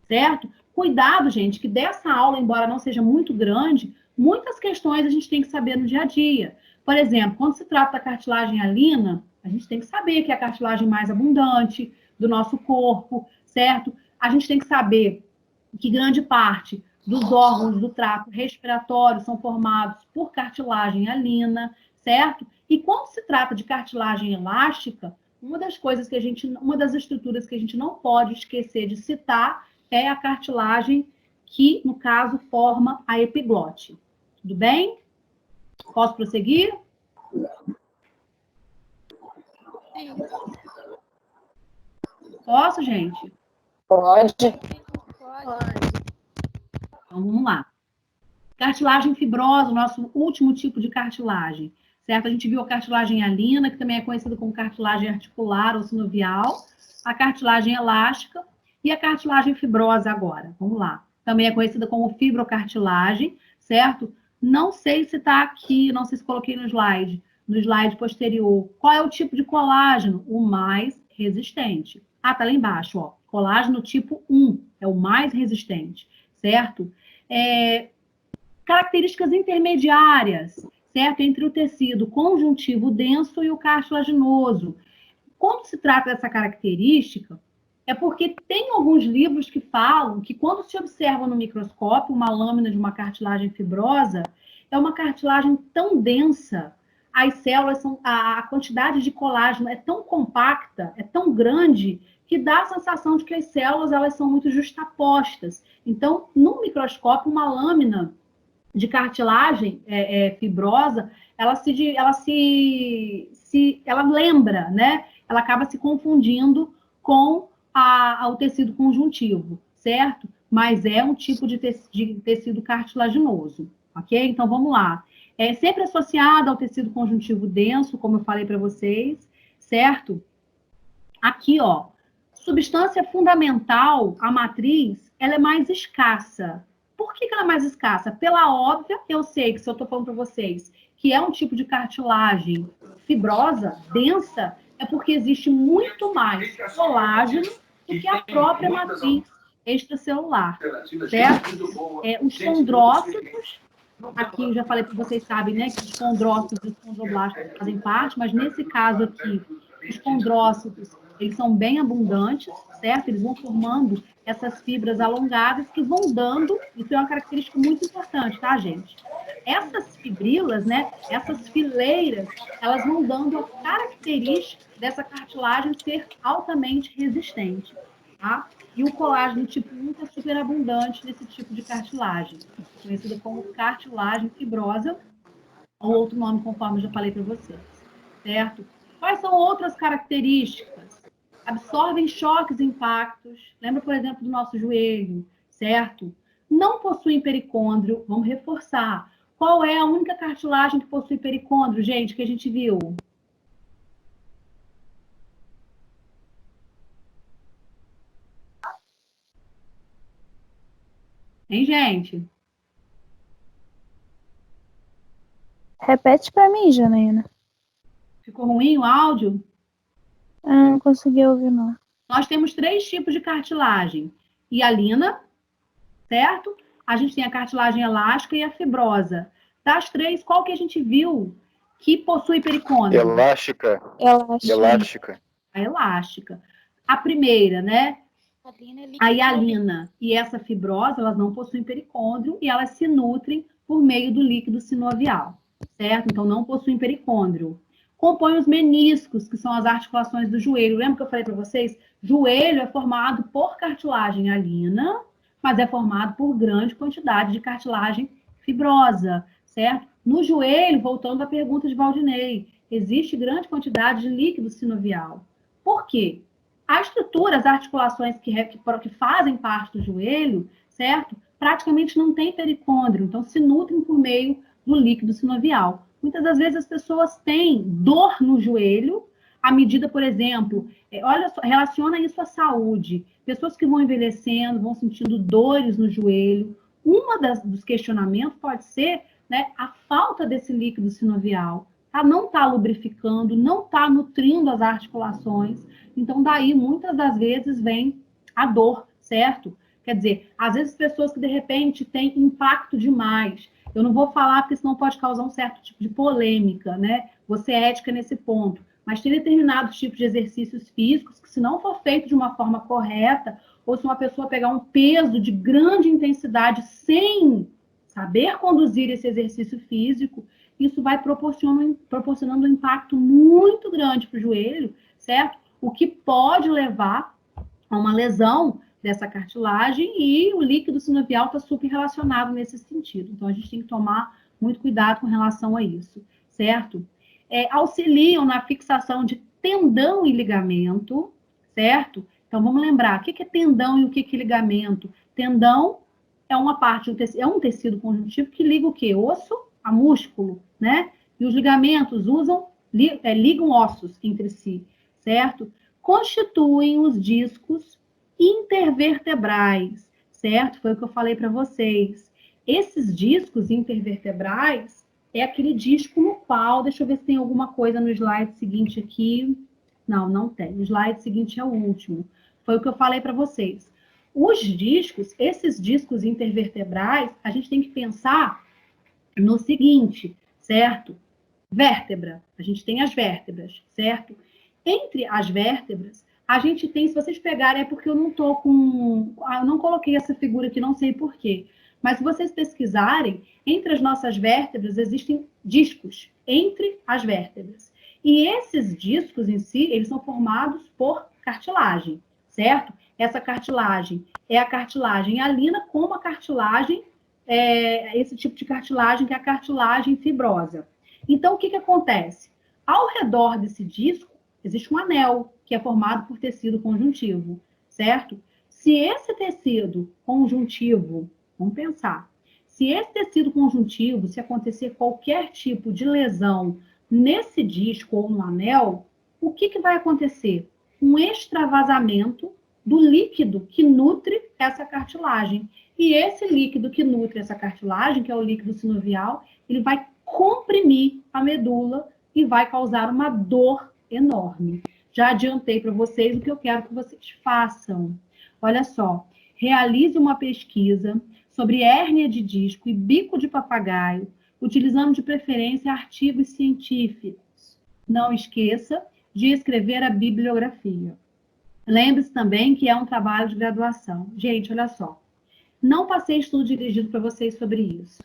certo? Cuidado, gente, que dessa aula, embora não seja muito grande, muitas questões a gente tem que saber no dia a dia. Por exemplo, quando se trata da cartilagem hialina, a gente tem que saber que é a cartilagem mais abundante do nosso corpo, certo? A gente tem que saber que grande parte dos órgãos do trato respiratório são formados por cartilagem hialina, certo? E quando se trata de cartilagem elástica, uma das estruturas que a gente não pode esquecer de citar é a cartilagem que, no caso, forma a epiglote. Tudo bem? Posso prosseguir? Sim. Posso, gente? Pode. Então, vamos lá. Cartilagem fibrosa, o nosso último tipo de cartilagem, certo? A gente viu a cartilagem hialina, que também é conhecida como cartilagem articular ou sinovial, a cartilagem elástica e a cartilagem fibrosa agora. Vamos lá. Também é conhecida como fibrocartilagem, certo? Não sei se está aqui, não sei se coloquei no slide posterior. Qual é o tipo de colágeno? O mais resistente. Ah, tá lá embaixo, ó. Colágeno tipo 1 é o mais resistente, certo? Características intermediárias, certo? Entre o tecido conjuntivo denso e o cartilaginoso. Quando se trata dessa característica, é porque tem alguns livros que falam que quando se observa no microscópio uma lâmina de uma cartilagem fibrosa, é uma cartilagem tão densa, as células a quantidade de colágeno é tão compacta, é tão grande, que dá a sensação de que as células elas são muito justapostas. Então, no microscópio, uma lâmina de cartilagem fibrosa, ela lembra, né? Ela acaba se confundindo com o tecido conjuntivo, certo? Mas é um tipo de tecido cartilaginoso, ok? Então, vamos lá. É sempre associado ao tecido conjuntivo denso, como eu falei para vocês, certo? Aqui, ó, substância fundamental, a matriz, ela é mais escassa. Por que ela é mais escassa? Pela óbvia, eu sei que se eu estou falando para vocês que é um tipo de cartilagem fibrosa, densa, é porque existe muito mais colágeno do que a própria matriz extracelular, certo? Os condrócitos, aqui eu já falei para vocês sabem, né, que os condrócitos e os condroblastos fazem parte, mas nesse caso aqui, os condrócitos, eles são bem abundantes, certo? Eles vão formando essas fibras alongadas que vão dando, isso é uma característica muito importante, tá, gente? Essas fibrilas, né, essas fileiras, elas vão dando a característica dessa cartilagem ser altamente resistente, tá? E o colágeno tipo 1 é super abundante nesse tipo de cartilagem, conhecida como cartilagem fibrosa, ou outro nome conforme eu já falei para vocês, certo? Quais são outras características? Absorvem choques e impactos. Lembra, por exemplo, do nosso joelho, certo? Não possuem pericôndrio. Vamos reforçar. Qual é a única cartilagem que possui pericôndrio, gente, que a gente viu? Hein, gente? Repete para mim, Janaína. Ficou ruim o áudio? Não consegui ouvir, não. Nós temos 3 tipos de cartilagem. Hialina, certo? A gente tem a cartilagem elástica e a fibrosa. Das 3, qual que a gente viu que possui pericôndrio? Elástica. A elástica. A primeira, né? A hialina e essa fibrosa, elas não possuem pericôndrio e elas se nutrem por meio do líquido sinovial, certo? Então, não possuem pericôndrio. Compõem os meniscos, que são as articulações do joelho. Lembra que eu falei para vocês? Joelho é formado por cartilagem hialina, mas é formado por grande quantidade de cartilagem fibrosa, certo? No joelho, voltando à pergunta de Valdinei, existe grande quantidade de líquido sinovial. Por quê? A estrutura, as articulações que fazem parte do joelho, certo? Praticamente não tem pericôndrio, então se nutrem por meio do líquido sinovial. Muitas das vezes as pessoas têm dor no joelho, à medida, por exemplo, olha só, relaciona isso à saúde. Pessoas que vão envelhecendo, vão sentindo dores no joelho. Dos questionamentos pode ser, né, a falta desse líquido sinovial. Tá? Não está lubrificando, não está nutrindo as articulações. Então, daí, muitas das vezes, vem a dor, certo? Quer dizer, às vezes pessoas que, de repente, têm impacto demais. Eu não vou falar, porque senão pode causar um certo tipo de polêmica, né? Vou ser ética nesse ponto. Mas tem determinados tipos de exercícios físicos que, se não for feito de uma forma correta, ou se uma pessoa pegar um peso de grande intensidade sem saber conduzir esse exercício físico, isso vai proporcionando um impacto muito grande para o joelho, certo? O que pode levar a uma lesão dessa cartilagem e o líquido sinovial está super relacionado nesse sentido. Então, a gente tem que tomar muito cuidado com relação a isso, certo? Auxiliam na fixação de tendão e ligamento, certo? Então, vamos lembrar, o que é tendão e o que é ligamento? Tendão é uma parte, é um tecido conjuntivo que liga o quê? Osso a músculo, né? E os ligamentos ligam ossos entre si, certo? Constituem os discos intervertebrais, certo? Foi o que eu falei para vocês. Esses discos intervertebrais é aquele disco no qual, deixa eu ver se tem alguma coisa no slide seguinte aqui. Não, não tem. O slide seguinte é o último. Foi o que eu falei para vocês. Os discos, esses discos intervertebrais, a gente tem que pensar no seguinte, certo? Vértebra, a gente tem as vértebras, certo? Entre as vértebras, a gente tem, se vocês pegarem, é porque eu não tô com... Eu não coloquei essa figura aqui, não sei por quê. Mas se vocês pesquisarem, entre as nossas vértebras existem discos, entre as vértebras. E esses discos em si, eles são formados por cartilagem, certo? Essa cartilagem é a cartilagem hialina com uma cartilagem, esse tipo de cartilagem que é a cartilagem fibrosa. Então, o que acontece? Ao redor desse disco, existe um anel, que é formado por tecido conjuntivo, certo? Se esse tecido conjuntivo, vamos pensar, se esse tecido conjuntivo, se acontecer qualquer tipo de lesão nesse disco ou no anel, o que vai acontecer? Um extravasamento do líquido que nutre essa cartilagem. E esse líquido que nutre essa cartilagem, que é o líquido sinovial, ele vai comprimir a medula e vai causar uma dor enorme. Já adiantei para vocês o que eu quero que vocês façam. Olha só, realize uma pesquisa sobre hérnia de disco e bico de papagaio, utilizando de preferência artigos científicos. Não esqueça de escrever a bibliografia. Lembre-se também que é um trabalho de graduação. Gente, olha só. Não passei estudo dirigido para vocês sobre isso.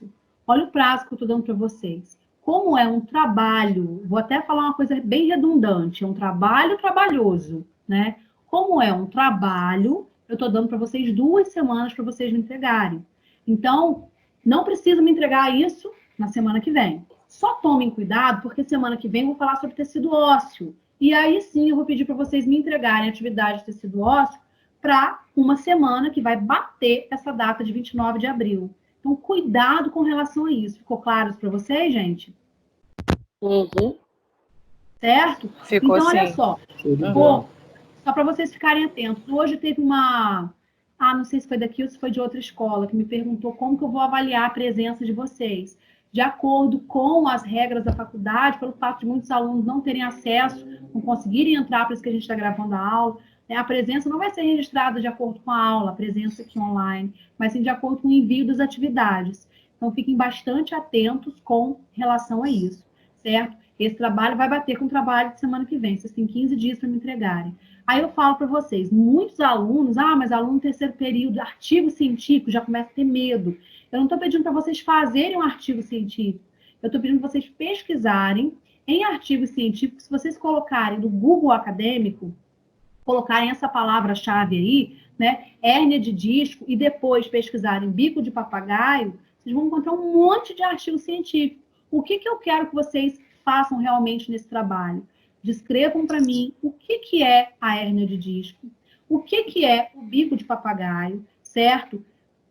Olha o prazo que eu estou dando para vocês. Como é um trabalho, vou até falar uma coisa bem redundante, é um trabalho trabalhoso, né? Como é um trabalho, eu estou dando para vocês 2 semanas para vocês me entregarem. Então, não precisa me entregar isso na semana que vem. Só tomem cuidado, porque semana que vem eu vou falar sobre tecido ósseo. E aí sim eu vou pedir para vocês me entregarem a atividade de tecido ósseo para uma semana que vai bater essa data de 29 de abril. Então, cuidado com relação a isso. Ficou claro isso para vocês, gente? Uhum. Certo? Ficou então, olha sim. só. Só para vocês ficarem atentos. Hoje teve uma... não sei se foi daqui ou se foi de outra escola, que me perguntou como que eu vou avaliar a presença de vocês. De acordo com as regras da faculdade, pelo fato de muitos alunos não terem acesso, não conseguirem entrar, por isso que a gente está gravando a aula, né? A presença não vai ser registrada de acordo com a aula, a presença aqui online, mas sim de acordo com o envio das atividades. Então, fiquem bastante atentos com relação a isso, certo? Esse trabalho vai bater com o trabalho de semana que vem, vocês têm 15 dias para me entregarem. Aí eu falo para vocês, muitos alunos, mas aluno terceiro período, artigo científico, já começa a ter medo. Eu não estou pedindo para vocês fazerem um artigo científico, eu estou pedindo para vocês pesquisarem em artigos científicos, se vocês colocarem no Google Acadêmico, colocarem essa palavra-chave aí, né, hérnia de disco, e depois pesquisarem bico de papagaio, vocês vão encontrar um monte de artigo científico. O que eu quero que vocês façam realmente nesse trabalho? Descrevam para mim o que é a hérnia de disco, o que é o bico de papagaio, certo?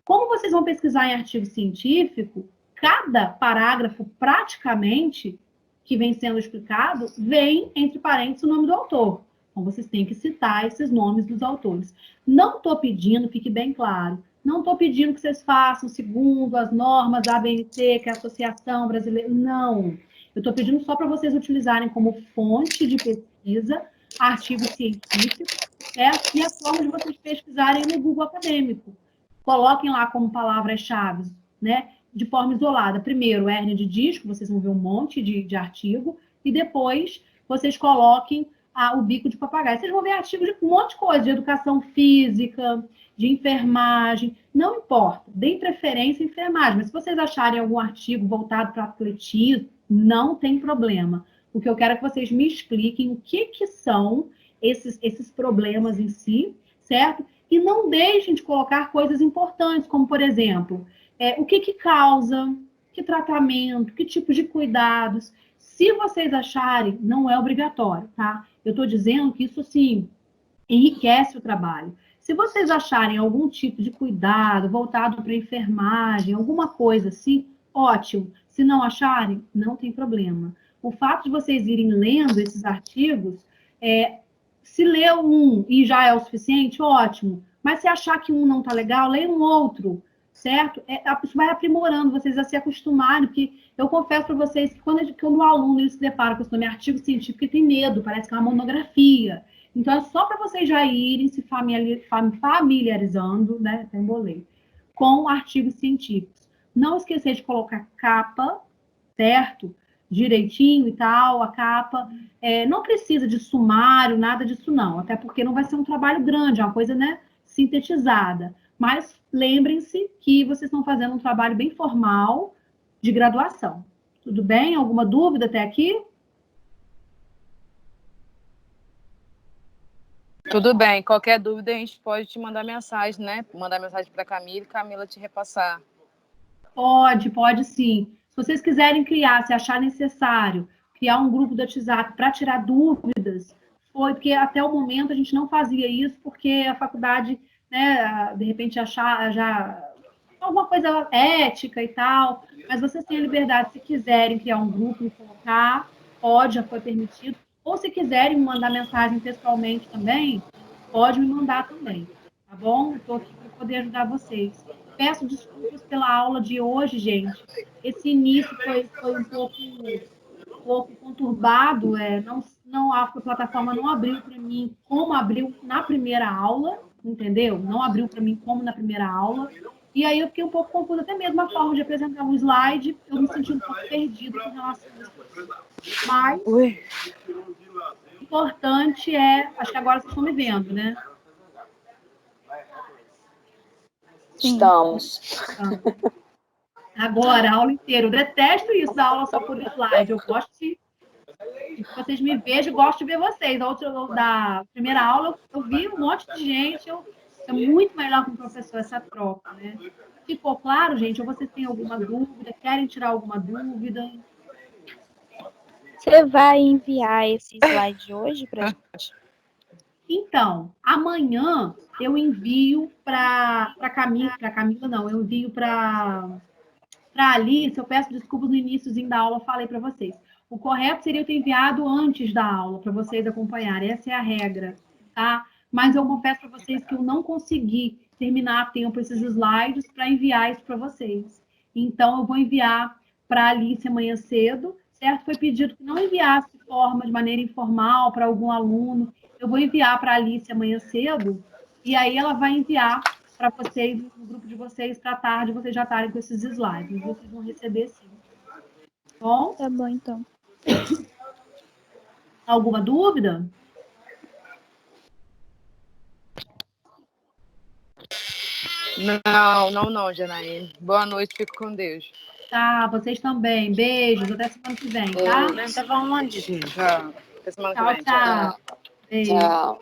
Como vocês vão pesquisar em artigo científico, cada parágrafo praticamente que vem sendo explicado vem entre parênteses o nome do autor. Então, vocês têm que citar esses nomes dos autores. Não estou pedindo, fique bem claro, não estou pedindo que vocês façam segundo as normas da ABNT, que é a Associação Brasileira. Não. Eu estou pedindo só para vocês utilizarem como fonte de pesquisa artigo científico, certo? E a forma de vocês pesquisarem no Google Acadêmico. Coloquem lá como palavras-chave, né? De forma isolada. Primeiro, hérnia de disco, vocês vão ver um monte de artigo, e depois vocês coloquem o bico de papagaio. Vocês vão ver artigos de um monte de coisa, de educação física, de enfermagem, não importa, deem preferência em enfermagem, mas se vocês acharem algum artigo voltado para atletismo, não tem problema. O que eu quero é que vocês me expliquem o que são esses problemas em si, certo? E não deixem de colocar coisas importantes, como, por exemplo, o que causa, que tratamento, que tipo de cuidados. Se vocês acharem, não é obrigatório, tá? Eu estou dizendo que isso, sim, enriquece o trabalho. Se vocês acharem algum tipo de cuidado voltado para a enfermagem, alguma coisa assim, ótimo. Se não acharem, não tem problema. O fato de vocês irem lendo esses artigos, se ler um e já é o suficiente, ótimo. Mas se achar que um não está legal, leia um outro, certo? Isso vai aprimorando vocês a se acostumarem, porque eu confesso para vocês que quando o aluno ele se depara com esse nome artigo científico, ele tem medo, parece que é uma monografia. Então, é só para vocês já irem se familiarizando, né? Até embolei, com artigos científicos. Não esquecer de colocar capa, certo? Direitinho e tal, a capa. Não precisa de sumário, nada disso não, até porque não vai ser um trabalho grande, é uma coisa, né, sintetizada. Mas lembrem-se que vocês estão fazendo um trabalho bem formal de graduação. Tudo bem? Alguma dúvida até aqui? Tudo bem. Qualquer dúvida, a gente pode te mandar mensagem, né? Mandar mensagem para a Camila e Camila te repassar. Pode sim. Se vocês quiserem criar, se achar necessário, criar um grupo do WhatsApp para tirar dúvidas, foi porque até o momento a gente não fazia isso, porque a faculdade, né, de repente achar já alguma coisa ética e tal, mas vocês têm a liberdade, se quiserem criar um grupo e colocar, pode, já foi permitido, ou se quiserem me mandar mensagem pessoalmente também, pode me mandar também, tá bom? Estou aqui para poder ajudar vocês. Peço desculpas pela aula de hoje, gente. Esse início foi um pouco conturbado, a plataforma não abriu para mim como abriu na primeira aula, entendeu? Não abriu para mim como na primeira aula. E aí eu fiquei um pouco confusa, até mesmo a forma de apresentar um slide, eu me senti um pouco perdido com relação a isso. Mas o importante acho que agora vocês estão me vendo, né? Estamos. Agora, a aula inteira. Eu detesto isso da aula só por slide. Eu gosto de que vocês me vejam e gosto de ver vocês. Da primeira aula, eu vi um monte de gente. É muito melhor com o professor essa troca, né? Ficou claro, gente? Ou vocês têm alguma dúvida? Querem tirar alguma dúvida? Você vai enviar esse slide hoje para a gente? Então, amanhã eu envio para Camila não, eu envio para Alice. Eu peço desculpas no iníciozinho da aula, eu falei para vocês. O correto seria eu ter enviado antes da aula, para vocês acompanharem. Essa é a regra, tá? Mas eu confesso para vocês que eu não consegui terminar a tempo esses slides para enviar isso para vocês. Então, eu vou enviar para Alice amanhã cedo, certo? Foi pedido que não enviasse de maneira informal para algum aluno. Eu vou enviar para a Alice amanhã cedo, e aí ela vai enviar para vocês, no grupo de vocês, para tarde, vocês já estarem com esses slides. Vocês vão receber sim. Bom? Tá bom, então. Alguma dúvida? Não, Janaína. Boa noite, fico com Deus. Tá, vocês também. Beijos, até semana que vem, tá? Tchau. Até semana que vem. Tchau. Tchau.